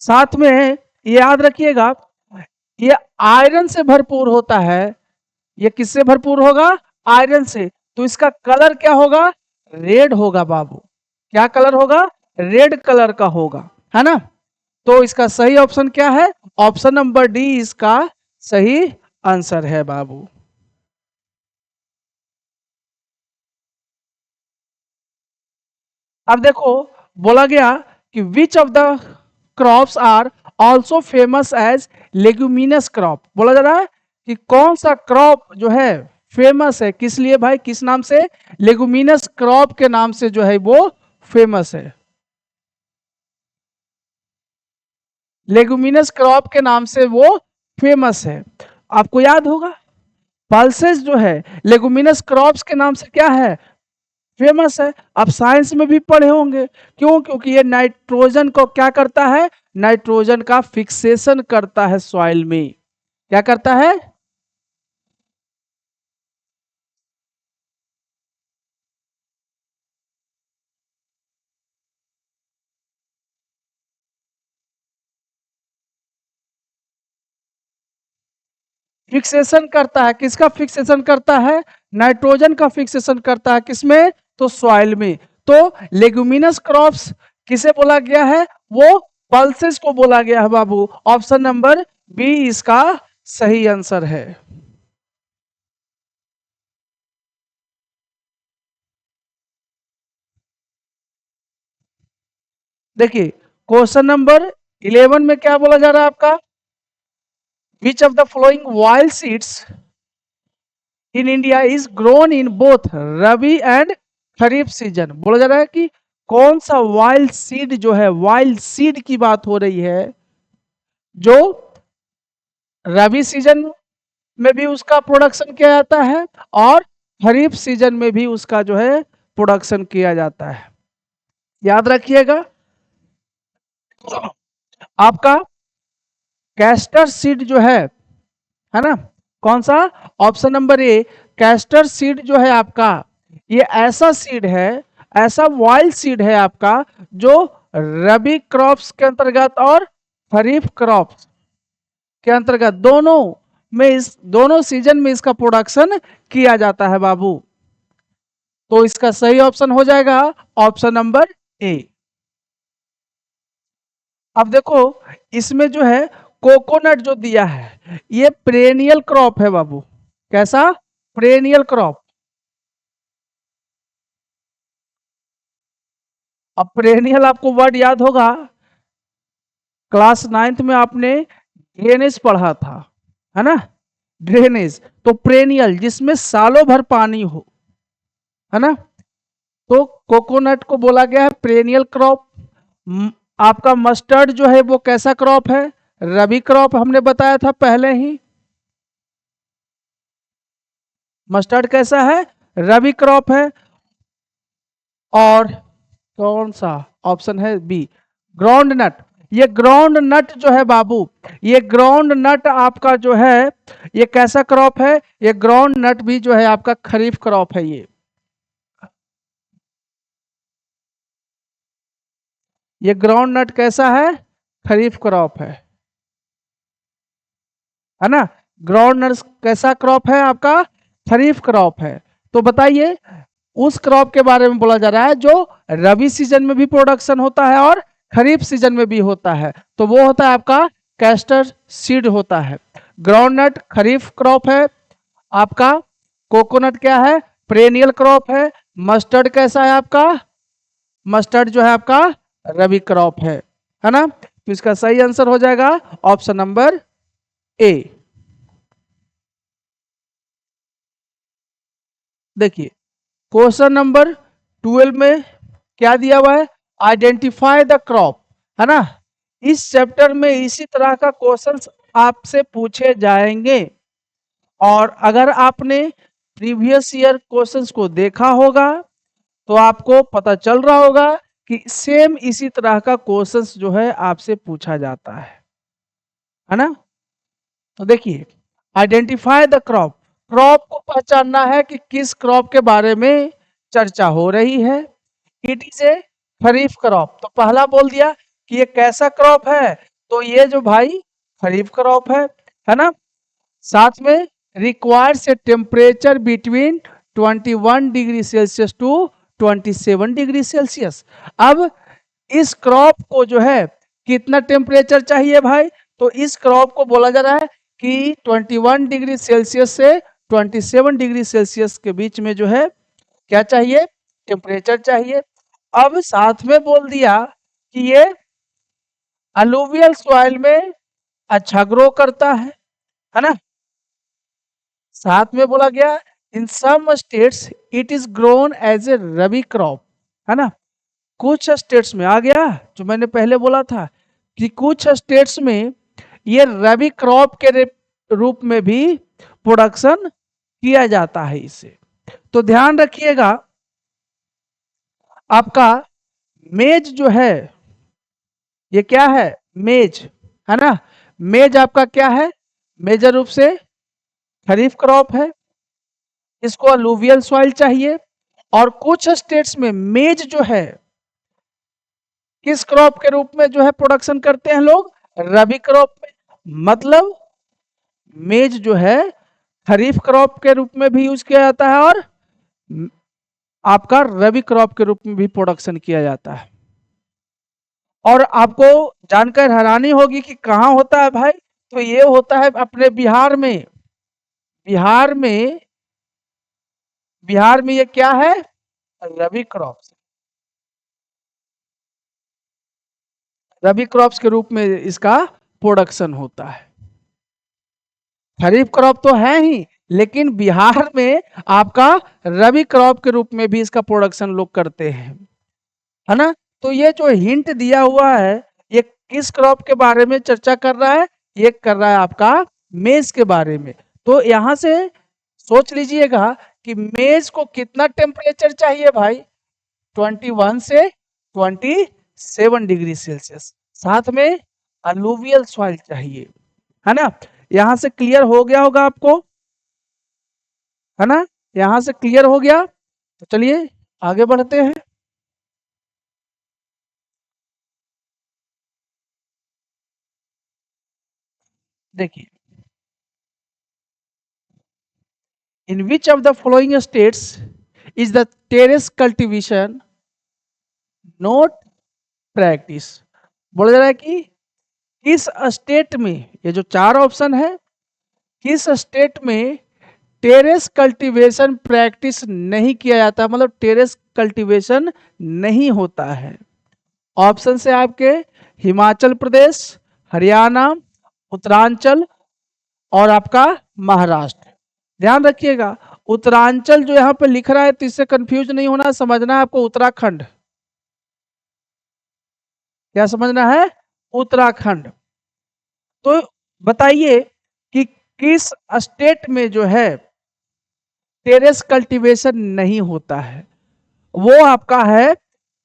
साथ में ये याद रखिएगा, ये आयरन से भरपूर होता है। ये किससे भरपूर होगा? आयरन से। तो इसका कलर क्या होगा? रेड होगा बाबू। क्या कलर होगा? रेड कलर का होगा, है ना। तो इसका सही ऑप्शन क्या है? ऑप्शन नंबर डी इसका सही आंसर है बाबू। अब देखो, बोला गया कि which of the crops are also famous as leguminous crop. बोला जा रहा है कि कौन सा क्रॉप जो है फेमस है, किस लिए भाई, किस नाम से? लेग्यूमिनस क्रॉप के नाम से जो है वो फेमस है। लेग्यूमिनस क्रॉप के नाम से वो फेमस है। आपको याद होगा पल्सेस जो है लेग्यूमिनस क्रॉप्स के नाम से क्या है? फेमस है। आप साइंस में भी पढ़े होंगे। क्यों? क्योंकि ये नाइट्रोजन को क्या करता है? नाइट्रोजन का फिक्सेशन करता है सॉइल में। क्या करता है? फिक्सेशन करता है। किसका फिक्सेशन करता है? नाइट्रोजन का फिक्सेशन करता है। किसमें? तो सॉइल में। तो लेग्यूमिनस क्रॉप्स किसे बोला गया है? वो पल्सेस को बोला गया है बाबू। ऑप्शन नंबर बी इसका सही आंसर है। देखिए क्वेश्चन नंबर 11 में क्या बोला जा रहा है आपका? विच of the flowing wild seeds in India is grown in both rabi and kharif season. बोला जा रहा है कि कौन सा वाइल्ड सीड जो है, वाइल्ड सीड की बात हो रही है, जो रबी सीजन में भी उसका प्रोडक्शन किया जाता है और खरीफ सीजन में भी उसका जो है प्रोडक्शन किया जाता है। याद रखिएगा आपका कैस्टर सीड जो है ना, कौन सा? Option number A castor seed जो है आपका, ये ऐसा सीड है, ऐसा वाइल्ड सीड है आपका, जो रबी क्रॉप्स के अंतर्गत और खरीफ क्रॉप्स के अंतर्गत दोनों में, इस दोनों सीजन में इसका प्रोडक्शन किया जाता है बाबू। तो इसका सही ऑप्शन हो जाएगा ऑप्शन नंबर ए। अब देखो इसमें जो है कोकोनट जो दिया है, ये पेरेनियल क्रॉप है बाबू। कैसा? Perennial crop. अब पेरेनियल आपको वर्ड याद होगा, क्लास 9th में आपने ड्रेनेज पढ़ा था, है ना। ड्रेनेज तो पेरेनियल जिसमें सालों भर पानी हो, है ना। तो कोकोनट को बोला गया है पेरेनियल क्रॉप। आपका मस्टर्ड जो है वो कैसा क्रॉप है? रबी क्रॉप हमने बताया था पहले ही। मस्टर्ड कैसा है? रबी क्रॉप है। और कौन सा ऑप्शन है? B groundnut. ये ग्राउंड नट जो है बाबू, ये ग्राउंड नट आपका जो है ये कैसा क्रॉप है? ये ग्राउंड नट भी जो है आपका खरीफ क्रॉप है। ये ग्राउंड नट कैसा है? खरीफ क्रॉप है ना। ग्राउंड नट कैसा क्रॉप है आपका? खरीफ क्रॉप है। तो बताइए उस क्रॉप के बारे में बोला जा रहा है जो रबी सीजन में भी प्रोडक्शन होता है और खरीफ सीजन में भी होता है। तो वो होता है आपका कैस्टर सीड होता है। ग्राउंडनट खरीफ क्रॉप है आपका। कोकोनट क्या है? पेरेनियल क्रॉप है। मस्टर्ड कैसा है आपका? मस्टर्ड जो है आपका रबी क्रॉप है ना। तो इसका सही आंसर हो जाएगा ऑप्शन नंबर ए। देखिए क्वेश्चन नंबर 12 में क्या दिया हुआ है? आइडेंटिफाई द क्रॉप, है ना। इस चैप्टर में इसी तरह का क्वेश्चंस आपसे पूछे जाएंगे। और अगर आपने प्रीवियस ईयर क्वेश्चंस को देखा होगा तो आपको पता चल रहा होगा कि सेम इसी तरह का क्वेश्चंस जो है आपसे पूछा जाता है ना। तो देखिए, आइडेंटिफाई द क्रॉप, क्रॉप को पहचानना है कि किस क्रॉप के बारे में चर्चा हो रही है। It is a kharif crop, तो पहला बोल दिया कि ये कैसा क्रॉप है, तो ये जो भाई खरीफ क्रॉप है ना। साथ में requires a temperature between 21 degree Celsius to 27 degree Celsius. अब इस क्रॉप को जो है कितना टेम्परेचर चाहिए भाई, तो इस क्रॉप को बोला जा रहा है कि 21 डिग्री सेल्सियस से 27 डिग्री सेल्सियस के बीच में जो है क्या चाहिए, टेम्परेचर चाहिए। अब साथ में बोल दिया कि ये अलूवियल सॉइल में अच्छा ग्रो करता है ना। साथ में बोला गया in some states it is grown as a rabi crop, है ना। कुछ स्टेट्स में आ गया जो मैंने पहले बोला था कि कुछ स्टेट्स में ये रबी क्रॉप के रूप में भी प्रोडक्शन किया जाता है इसे। तो ध्यान रखिएगा, आपका मेज जो है ये क्या है, मेज, है ना। मेज आपका क्या है, मेजर रूप से खरीफ क्रॉप है, इसको अलूवियल सॉइल चाहिए। और कुछ स्टेट्स में मेज जो है किस क्रॉप के रूप में जो है प्रोडक्शन करते हैं लोग, रबी क्रॉप में। मतलब मेज जो है खरीफ क्रॉप के रूप में भी यूज किया जाता है और आपका रबी क्रॉप के रूप में भी प्रोडक्शन किया जाता है। और आपको जानकर हैरानी होगी कि कहाँ होता है भाई, तो ये होता है अपने बिहार में। बिहार में, बिहार में ये क्या है, रबी क्रॉप्स, रबी क्रॉप्स के रूप में इसका प्रोडक्शन होता है। खरीफ क्रॉप तो है ही, लेकिन बिहार में आपका रबी क्रॉप के रूप में भी इसका प्रोडक्शन लोग करते हैं, है ना। तो ये जो हिंट दिया हुआ है ये किस क्रॉप के बारे में चर्चा कर रहा है, ये कर रहा है आपका मेज के बारे में। तो यहां से सोच लीजिएगा कि मेज को कितना टेम्परेचर चाहिए भाई, 21 से 27 डिग्री सेल्सियस। साथ में अलूवियल सॉइल चाहिए, है ना। यहां से क्लियर हो गया होगा आपको, है ना। यहां से क्लियर हो गया, तो चलिए आगे बढ़ते हैं। देखिए, in which of the following states is the terrace cultivation not practice. बोला जा रहा है कि किस स्टेट में, ये जो चार ऑप्शन है, किस स्टेट में टेरेस कल्टीवेशन प्रैक्टिस नहीं किया जाता, मतलब टेरेस कल्टीवेशन नहीं होता है। ऑप्शन से आपके हिमाचल प्रदेश, हरियाणा, उत्तरांचल और आपका महाराष्ट्र। ध्यान रखिएगा, उत्तरांचल जो यहाँ पे लिख रहा है तो इससे कंफ्यूज नहीं होना, समझना है आपको उत्तराखंड, क्या समझना है, उत्तराखंड। तो बताइए कि किस स्टेट में जो है टेरेस कल्टीवेशन नहीं होता है। वो आपका है,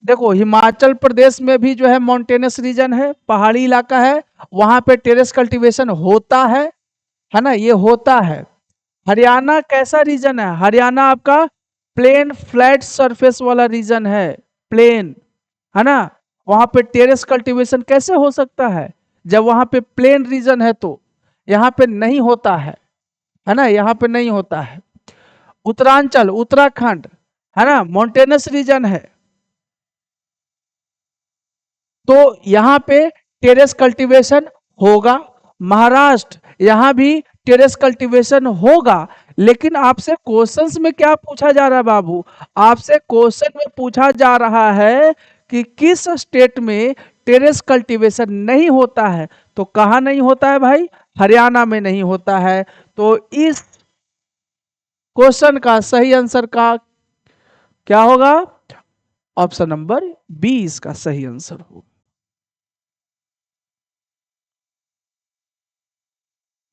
देखो हिमाचल प्रदेश में भी जो है माउंटेनस रीजन है, पहाड़ी इलाका है, वहां पे टेरेस कल्टीवेशन होता है ना, ये होता है। हरियाणा कैसा रीजन है, हरियाणा आपका प्लेन फ्लैट सरफेस वाला रीजन है, प्लेन, है ना। वहां पे टेरेस कल्टीवेशन कैसे हो सकता है जब वहां पे प्लेन रीजन है, तो यहाँ पे नहीं होता है ना, यहाँ पे नहीं होता है। उत्तरांचल, उत्तराखंड, है ना, माउंटेनस रीजन है, तो यहाँ पे टेरेस कल्टीवेशन होगा। महाराष्ट्र, यहाँ भी टेरेस कल्टीवेशन होगा। लेकिन आपसे क्वेश्चंस में क्या पूछा जा रहा है बाबू, आपसे क्वेश्चन में पूछा जा रहा है कि किस स्टेट में टेरेस कल्टीवेशन नहीं होता है। तो कहाँ नहीं होता है भाई, हरियाणा में नहीं होता है। तो इस क्वेश्चन का सही आंसर का क्या होगा, ऑप्शन नंबर बी इसका सही आंसर होगा।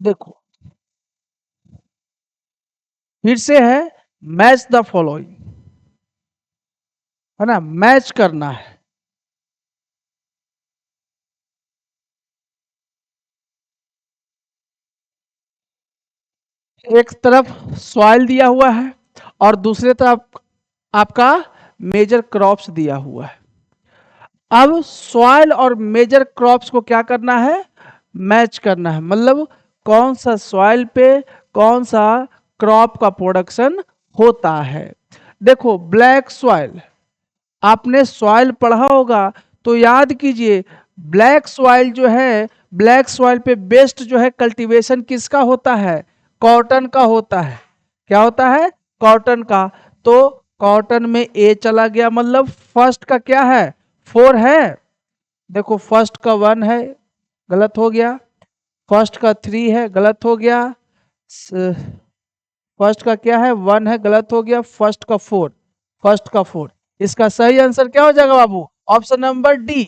देखो फिर से है, मैच द फॉलोइंग, है ना, मैच करना है। एक तरफ सॉइल दिया हुआ है और दूसरे तरफ आपका मेजर क्रॉप्स दिया हुआ है। अब सॉइल और मेजर क्रॉप्स को क्या करना है, मैच करना है, मतलब कौन सा सॉइल पे कौन सा क्रॉप का प्रोडक्शन होता है। देखो ब्लैक सॉइल, आपने सॉइल पढ़ा होगा तो याद कीजिए, ब्लैक सॉइल जो है, ब्लैक सॉइल पे बेस्ट जो है कल्टीवेशन किसका होता है, कॉटन का होता है। क्या होता है, कॉटन का। तो कॉटन में ए चला गया, मतलब फर्स्ट का क्या है, 4 है। देखो फर्स्ट का 1 है, गलत हो गया। फर्स्ट का 3 है, गलत हो गया। फर्स्ट का क्या है, 1 है, गलत हो गया। फर्स्ट का 4, फर्स्ट का 4। इसका सही आंसर क्या हो जाएगा बाबू, ऑप्शन नंबर डी,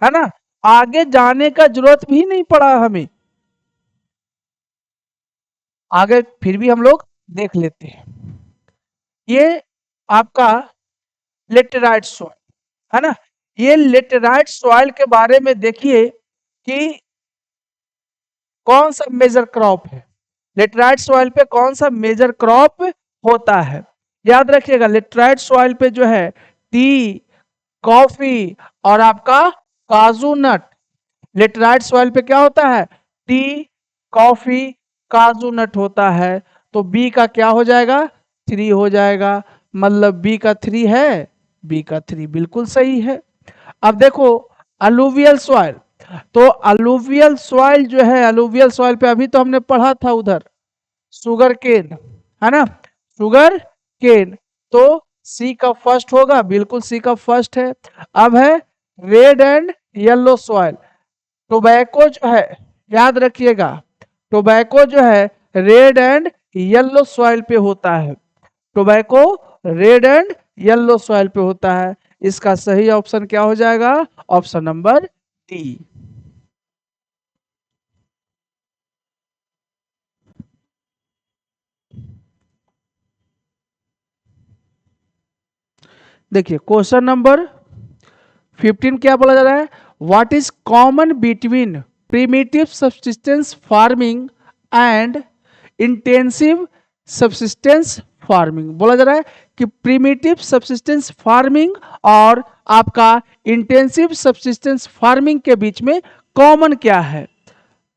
है ना। आगे जाने का जरूरत भी नहीं पड़ा हमें, आगे फिर भी हम लोग देख लेते हैं। ये आपका लेटेराइट सॉइल है ना। ये लेटेराइट सॉइल के बारे में देखिए कि कौन सा मेजर क्रॉप है, लेटेराइट सॉइल पे कौन सा मेजर क्रॉप होता है। याद रखिएगा लेटेराइट सॉइल पे जो है टी, कॉफी और आपका काजू नट। लेटेराइट सॉइल पे क्या होता है, टी, कॉफी, काजू नट होता है। तो बी का क्या हो जाएगा, 3 हो जाएगा, मतलब बी का 3 है, बी का 3 बिल्कुल सही है। अब देखो अलूवियल सॉइल, तो अलूवियल सॉइल जो है, अलूवियल सॉइल पे अभी तो हमने पढ़ा था उधर शुगर केन, है ना, शुगर केन। तो सी का फर्स्ट होगा, बिल्कुल सी का फर्स्ट है। अब है red and yellow soil, tobacco जो है, याद रखिएगा टोबैको जो है रेड एंड येलो सॉइल पे होता है। Tobacco red and yellow soil पे होता है। इसका सही ऑप्शन क्या हो जाएगा, ऑप्शन नंबर डी। देखिए क्वेश्चन नंबर 15 क्या बोला जा रहा है, what is common between primitive subsistence farming and intensive subsistence farming. बोला जा रहा है कि प्रिमिटिव सब्सिस्टेंस फार्मिंग और आपका इंटेंसिव सब्सिस्टेंस फार्मिंग के बीच में कॉमन क्या है।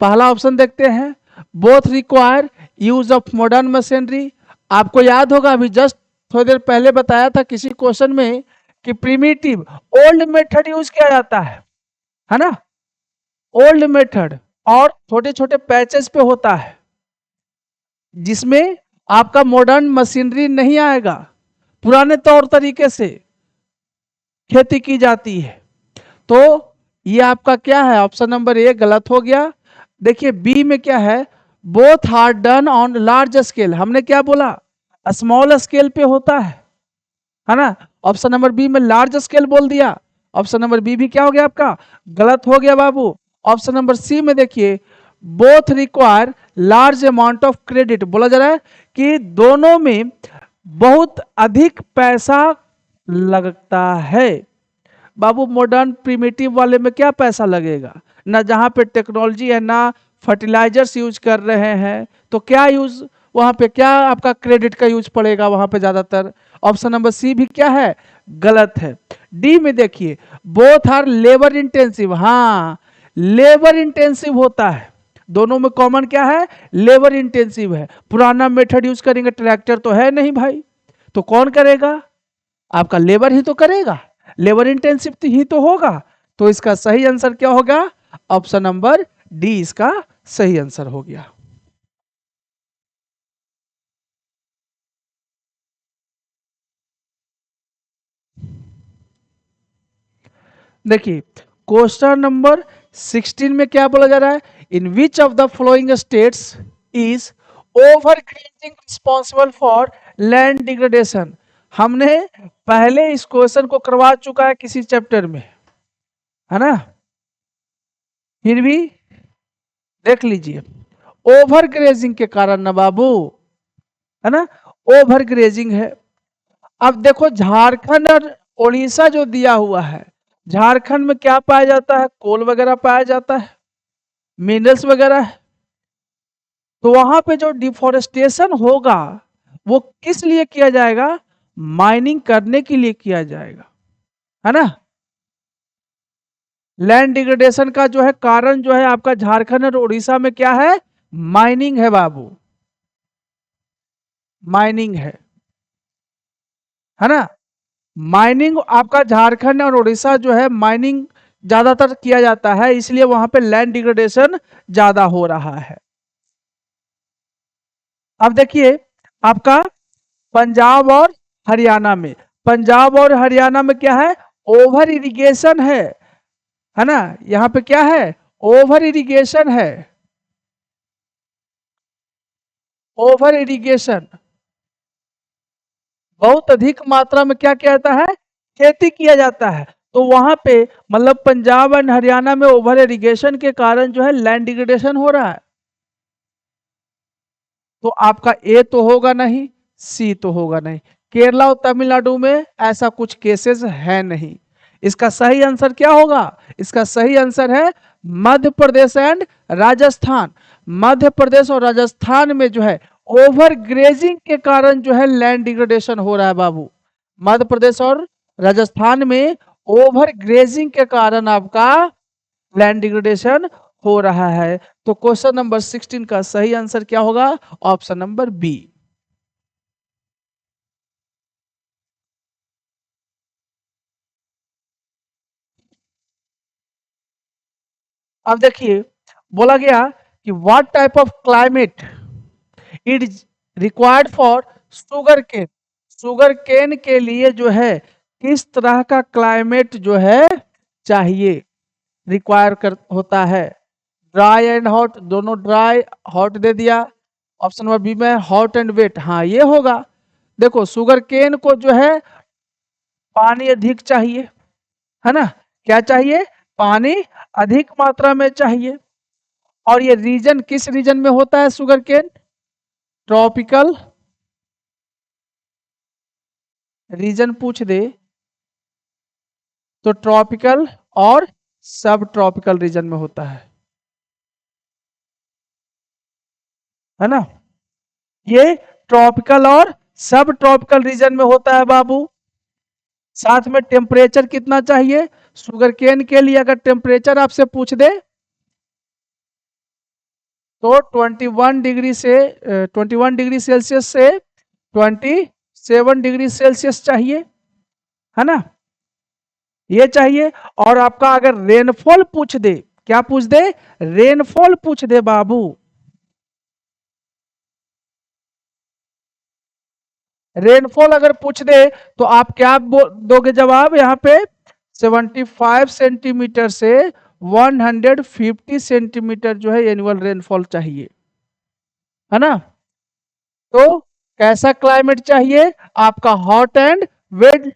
पहला ऑप्शन देखते हैं, both require use of modern machinery. आपको याद होगा अभी जस्ट थोड़ी देर पहले बताया था किसी क्वेश्चन में कि प्रिमिटिव ओल्ड मेथड यूज किया जाता है ना, ओल्ड मेथड और छोटे छोटे पैचेस पे होता है जिसमें आपका मॉडर्न मशीनरी नहीं आएगा, पुराने तौर तरीके से खेती की जाती है। तो ये आपका क्या है, ऑप्शन नंबर ए गलत हो गया। देखिए बी में क्या है, both are done on large scale. हमने क्या बोला, स्मॉल स्केल पे होता है ना। ऑप्शन नंबर बी में लार्ज स्केल बोल दिया। ऑप्शन नंबर बी भी क्या हो गया आपका, गलत हो गया बाबू। ऑप्शन नंबर सी में देखिए, both require large amount of credit. बोला जा रहा है कि दोनों में बहुत अधिक पैसा लगता है। बाबू मॉडर्न प्रिमिटिव वाले में क्या पैसा लगेगा, ना जहाँ पे टेक्नोलॉजी है ना फर्टिलाइजर्स यूज कर रहे हैं, तो क्या यूज वहाँ पे क्या आपका क्रेडिट का यूज पड़ेगा वहाँ पे ज़्यादातर। ऑप्शन नंबर सी भी क्या है, गलत है। डी में देखिए, बोथ आर लेबर इंटेंसिव। हाँ लेबर इंटेंसिव होता है, दोनों में कॉमन क्या है, लेबर इंटेंसिव है। पुराना मेथड यूज करेंगे, ट्रैक्टर तो है नहीं भाई, तो कौन करेगा, आपका लेबर ही तो करेगा, लेबर इंटेंसिव ही तो होगा। तो इसका सही आंसर क्या होगा, ऑप्शन नंबर डी इसका सही आंसर हो गया। देखिए क्वेश्चन नंबर 16 में क्या बोला जा रहा है, in which of the following states is overgrazing responsible for land degradation. हमने पहले इस क्वेश्चन को करवा चुका है किसी चैप्टर में, है ना, फिर भी देख लीजिए। ओवर ग्रेजिंग के कारण ना बाबू, है ना, ओवर ग्रेजिंग है। अब देखो झारखंड और उड़ीसा जो दिया हुआ है, झारखंड में क्या पाया जाता है, कोल वगैरह पाया जाता है, मिनरल्स वगैरह है। तो वहां पे जो डिफोरेस्टेशन होगा वो किस लिए किया जाएगा? माइनिंग करने के लिए किया जाएगा, है ना। लैंड डिग्रेडेशन का जो है कारण जो है आपका झारखंड और उड़ीसा में क्या है? माइनिंग है बाबू, माइनिंग है ना। माइनिंग आपका झारखंड और उड़ीसा जो है माइनिंग ज्यादातर किया जाता है, इसलिए वहां पे लैंड डिग्रेडेशन ज्यादा हो रहा है। अब देखिए आपका पंजाब और हरियाणा में, पंजाब और हरियाणा में क्या है? ओवर इरिगेशन है ना। यहाँ पे क्या है? ओवर इरिगेशन है, ओवर इरिगेशन, बहुत अधिक मात्रा में क्या किया जाता है? खेती किया जाता है। तो वहां पे मतलब पंजाब एंड हरियाणा में ओवर इरिगेशन के कारण जो है लैंड डिग्रेडेशन हो रहा है। तो आपका ए तो होगा नहीं, सी तो होगा नहीं। केरला और तमिलनाडु में ऐसा कुछ केसेस है नहीं। इसका सही आंसर क्या होगा? इसका सही आंसर है मध्य प्रदेश एंड राजस्थान। मध्य प्रदेश और राजस्थान में जो है ओवर ग्रेजिंग के कारण जो है लैंड डिग्रेडेशन हो रहा है बाबू। मध्य प्रदेश और राजस्थान में ओवर ग्रेजिंग के कारण आपका लैंड डिग्रेडेशन हो रहा है। तो क्वेश्चन नंबर 16 का सही आंसर क्या होगा? Option number B. अब देखिए बोला गया कि what type of climate it is required for sugarcane. Sugarcane के लिए जो है किस तरह का क्लाइमेट जो है चाहिए, रिक्वायर कर होता है? ड्राई एंड हॉट, दोनों ड्राई हॉट दे दिया। ऑप्शन नंबर बी में हॉट एंड वेट, हाँ ये होगा। देखो शुगर केन को जो है पानी अधिक चाहिए, है ना। क्या चाहिए? पानी अधिक मात्रा में चाहिए। और ये रीजन किस रीजन में होता है शुगर केन? ट्रॉपिकल रीजन पूछ दे तो ट्रॉपिकल और सब ट्रॉपिकल रीजन में होता है ना। ये ट्रॉपिकल और सब ट्रॉपिकल रीजन में होता है बाबू। साथ में टेम्परेचर कितना चाहिए? शुगर केन के लिए अगर टेम्परेचर आपसे पूछ दे तो 21 डिग्री से 21 डिग्री सेल्सियस से 27 डिग्री सेल्सियस चाहिए, है ना। ये चाहिए। और आपका अगर रेनफॉल पूछ दे, क्या पूछ दे? रेनफॉल पूछ दे बाबू। रेनफॉल अगर पूछ दे तो आप क्या दोगे जवाब? यहाँ पे 75 सेंटीमीटर से 150 सेंटीमीटर जो है एनुअल रेनफॉल चाहिए, है ना। तो कैसा क्लाइमेट चाहिए? आपका हॉट एंड वेट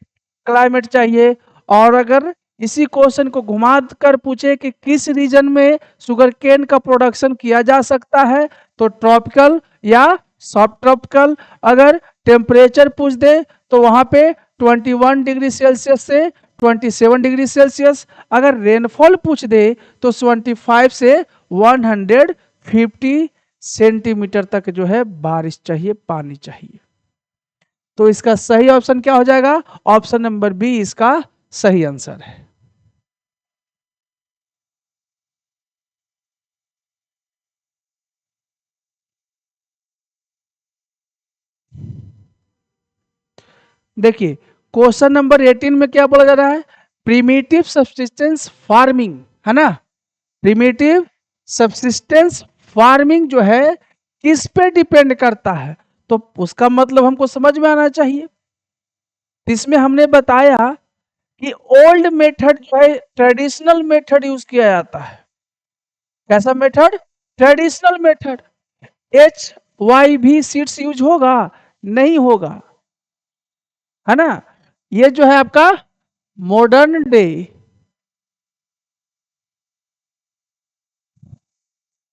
क्लाइमेट चाहिए। और अगर इसी क्वेश्चन को घुमा कर पूछे कि किस रीजन में शुगर केन का प्रोडक्शन किया जा सकता है तो ट्रॉपिकल या सब ट्रॉपिकल। अगर टेम्परेचर पूछ दे तो वहां पे 21 डिग्री सेल्सियस से 27 डिग्री सेल्सियस। अगर रेनफॉल पूछ दे तो 75 से 150 सेंटीमीटर तक जो है बारिश चाहिए, पानी चाहिए। तो इसका सही ऑप्शन क्या हो जाएगा? ऑप्शन नंबर बी इसका सही आंसर है। देखिए क्वेश्चन नंबर 18 में क्या बोला जा रहा है? प्रीमिटिव सब्सिस्टेंस फार्मिंग, है ना। प्रीमिटिव सब्सिस्टेंस फार्मिंग जो है किस पे डिपेंड करता है? तो उसका मतलब हमको समझ में आना चाहिए। इसमें हमने बताया कि ओल्ड मेथड जो है ट्रेडिशनल मेथड यूज किया जाता है। कैसा method? Traditional method. H Y भी सीड्स यूज होगा? नहीं होगा, है ना। ये जो है आपका मॉडर्न डे,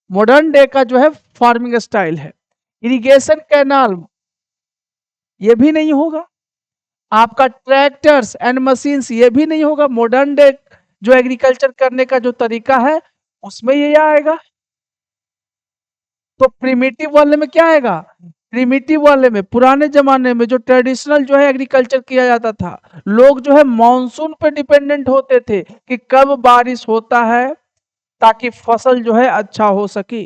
मॉडर्न डे का जो है फार्मिंग स्टाइल है। इरिगेशन कैनाल ये भी नहीं होगा। आपका ट्रैक्टर्स एंड मशीन्स ये भी नहीं होगा। मॉडर्न डे जो एग्रीकल्चर करने का जो तरीका है उसमें ये आएगा। तो प्रिमिटिव वाले में क्या आएगा, प्रिमिटिव वाले में पुराने जमाने में जो ट्रेडिशनल जो है एग्रीकल्चर किया जाता था, लोग जो है मॉनसून पे डिपेंडेंट होते थे कि कब बारिश होता है ताकि फसल जो है अच्छा हो सके,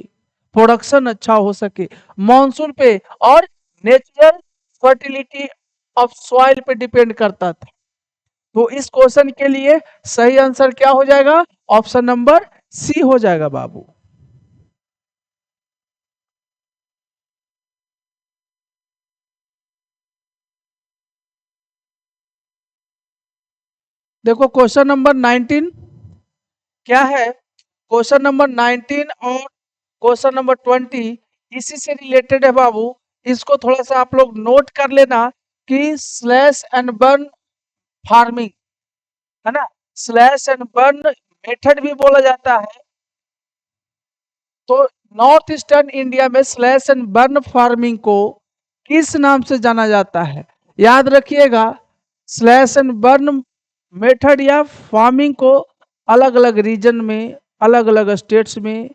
प्रोडक्शन अच्छा हो सके, मॉनसून पे और नेचुरल फर्टिलिटी ऑफ सॉइल पे डिपेंड करता था। तो इस क्वेश्चन के लिए सही आंसर क्या हो जाएगा, ऑप्शन नंबर सी हो जाएगा बाबू। देखो क्वेश्चन नंबर 19 क्या है, क्वेश्चन नंबर 19 और क्वेश्चन नंबर 20 इसी से रिलेटेड है बाबू। इसको थोड़ा सा आप लोग नोट कर लेना कि स्लैश एंड बर्न फार्मिंग है ना, स्लैश एंड बर्न मेथड भी बोला जाता है। तो नॉर्थ ईस्टर्न इंडिया में स्लैश एंड बर्न फार्मिंग को किस नाम से जाना जाता है, याद रखिएगा। स्लैश एंड बर्न मेथड या फार्मिंग को अलग अलग रीजन में, अलग अलग स्टेट्स में,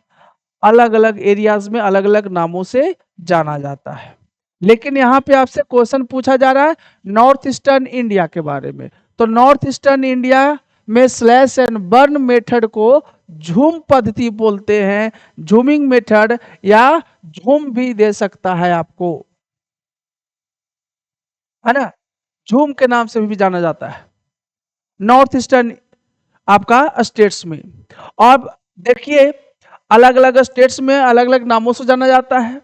अलग अलग एरियाज में अलग अलग नामों से जाना जाता है। लेकिन यहाँ पे आपसे क्वेश्चन पूछा जा रहा है नॉर्थ ईस्टर्न इंडिया के बारे में। तो नॉर्थ ईस्टर्न इंडिया में स्लैश एंड बर्न मेथड को झूम पद्धति बोलते हैं, झूमिंग मेथड या झूम भी दे सकता है आपको, है ना, झूम के नाम से भी जाना जाता है नॉर्थ ईस्टर्न आपका स्टेट्स में। अब देखिए अलग अलग स्टेट्स में अलग अलग नामों से जाना जाता है।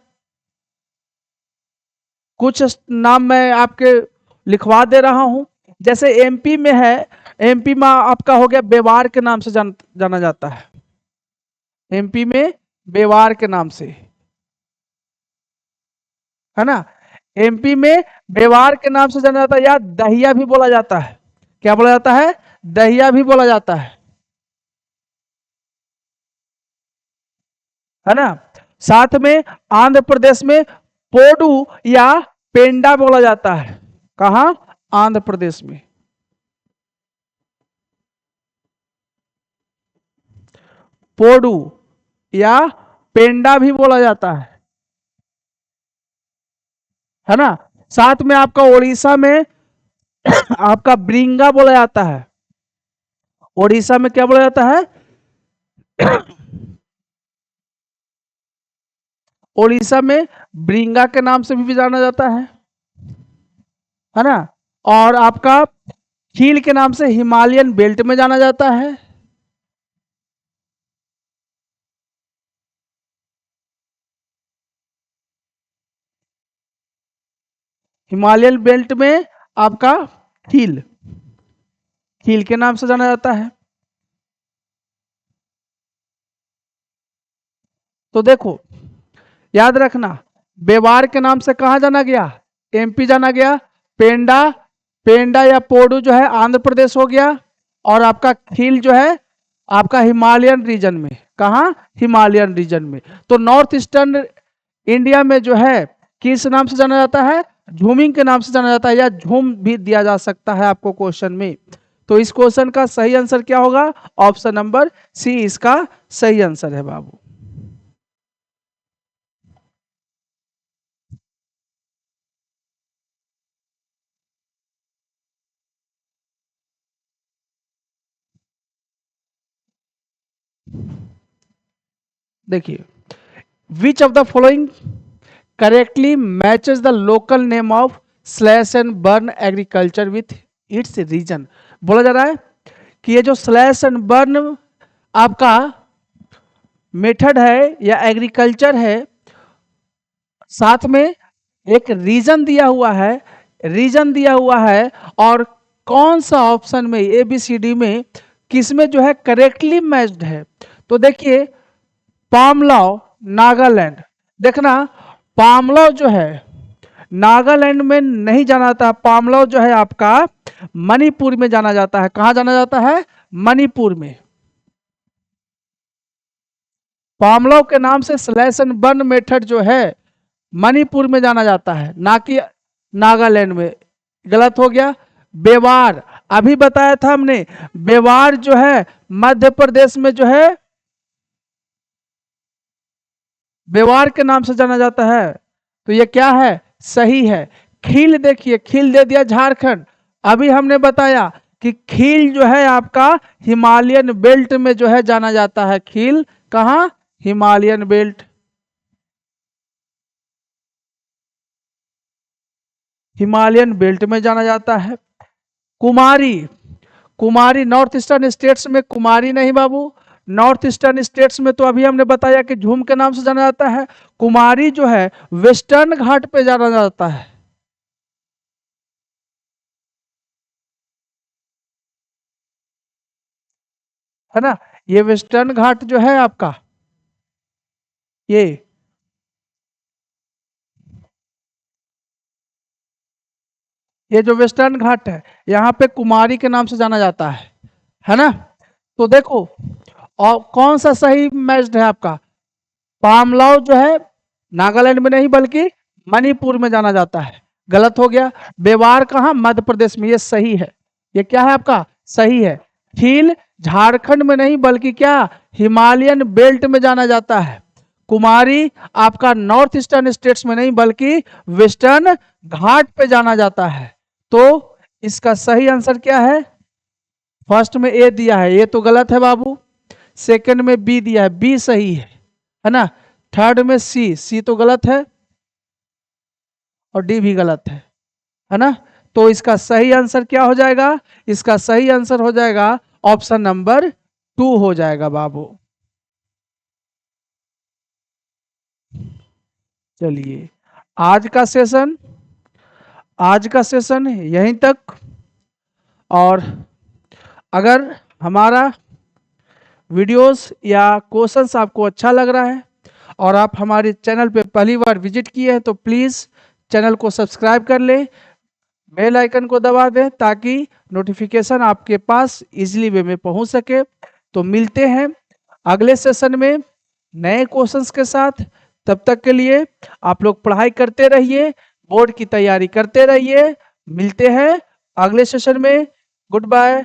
कुछ नाम मैं आपके लिखवा दे रहा हूं, जैसे एमपी में है, एमपी में आपका हो गया बेवार के नाम से जाना जाता है, एमपी में बेवार के नाम से, है ना, एमपी में बेवार के नाम से जाना जाता है, या दहिया भी बोला जाता है। क्या बोला जाता है, दहिया भी बोला जाता है ना। साथ में आंध्र प्रदेश में पोडू या पेंडा बोला जाता है, कहा, आंध्र प्रदेश में पोडू या पेंडा भी बोला जाता है ना। साथ में आपका उड़ीसा में आपका ब्रिंगा बोला जाता है, उड़ीसा में क्या बोला जाता है, उड़ीसा में ब्रिंगा के नाम से भी जाना जाता है ना। और आपका चील के नाम से हिमालयन बेल्ट में जाना जाता है, हिमालयन बेल्ट में आपका चील, चील के नाम से जाना जाता है। तो देखो याद रखना, बेवार के नाम से कहा जाना गया, एमपी जाना गया, पेंडा, पेंडा या पोडू जो है आंध्र प्रदेश हो गया, और आपका खील जो है आपका हिमालयन रीजन में, कहा, हिमालयन रीजन में। तो नॉर्थ ईस्टर्न इंडिया में जो है किस नाम से जाना जाता है, झूमिंग के नाम से जाना जाता है, या झूम भी दिया जा सकता है आपको क्वेश्चन में। तो इस क्वेश्चन का सही आंसर क्या होगा, ऑप्शन नंबर सी इसका सही आंसर है बाबू। देखिए, which of the following correctly matches the local name of slash and burn agriculture with its region. बोला जा रहा है कि ये जो स्लैश एंड बर्न आपका मेथड है या एग्रीकल्चर है, साथ में एक रीजन दिया हुआ है, रीजन दिया हुआ है, और कौन सा ऑप्शन में ABCD में किसमें जो है करेक्टली मैच्ड है। तो देखिए पामलाव नागालैंड, देखना पामलाव जो है नागालैंड में नहीं जाना जाता, पामलाव जो है आपका मणिपुर में जाना जाता है। कहां जाना जाता है, मणिपुर में। पामलाव के नाम से स्लैश एंड बर्न मेथड जो है मणिपुर में जाना जाता है, ना कि नागालैंड में। गलत हो गया। बेवार अभी बताया था हमने, बेवार जो है मध्य प्रदेश में जो है, व्यवहार के नाम से जाना जाता है, तो ये क्या है, सही है। खील देखिए, खील दे दिया झारखंड। अभी हमने बताया कि खील जो है आपका हिमालयन बेल्ट में जो है जाना जाता है। खील कहाँ, हिमालयन बेल्ट, हिमालयन बेल्ट में जाना जाता है। कुमारी, कुमारी नॉर्थ ईस्टर्न स्टेट्स में कुमारी नहीं बाबू, नॉर्थ ईस्टर्न स्टेट्स में तो अभी हमने बताया कि झूम के नाम से जाना जाता है। कुमारी जो है वेस्टर्न घाट पे जाना जाता है ना। ये वेस्टर्न घाट जो है आपका, ये ये जो वेस्टर्न घाट है यहाँ पे कुमारी के नाम से जाना जाता है ना। तो देखो, और कौन सा सही मैच्ड है आपका, पामलाव जो है नागालैंड में नहीं बल्कि मणिपुर में जाना जाता है, गलत हो गया। बेवार कहाँ, मध्य प्रदेश में, ये सही है, ये क्या है आपका, सही है। खील झारखंड में नहीं बल्कि क्या, हिमालयन बेल्ट में जाना जाता है। कुमारी आपका नॉर्थ ईस्टर्न स्टेट्स में नहीं बल्कि वेस्टर्न घाट पे जाना जाता है। तो इसका सही आंसर क्या है, फर्स्ट में ए दिया है, ये तो गलत है बाबू। सेकंड में बी दिया है, बी सही है ना। थर्ड में सी, सी तो गलत है, और डी भी गलत है ना। तो इसका सही आंसर क्या हो जाएगा, इसका सही आंसर हो जाएगा ऑप्शन नंबर 2 हो जाएगा बाबू। चलिए, आज का सेशन, आज का सेशन यहीं तक। और अगर हमारा वीडियोस या क्वेश्चंस आपको अच्छा लग रहा है और आप हमारे चैनल पे पहली बार विजिट किए हैं तो प्लीज़ चैनल को सब्सक्राइब कर लें, बेल आइकन को दबा दें ताकि नोटिफिकेशन आपके पास इजीली वे में पहुंच सके। तो मिलते हैं अगले सेशन में नए क्वेश्चंस के साथ। तब तक के लिए आप लोग पढ़ाई करते रहिए, बोर्ड की तैयारी करते रहिए। मिलते हैं अगले सेशन में। Good bye.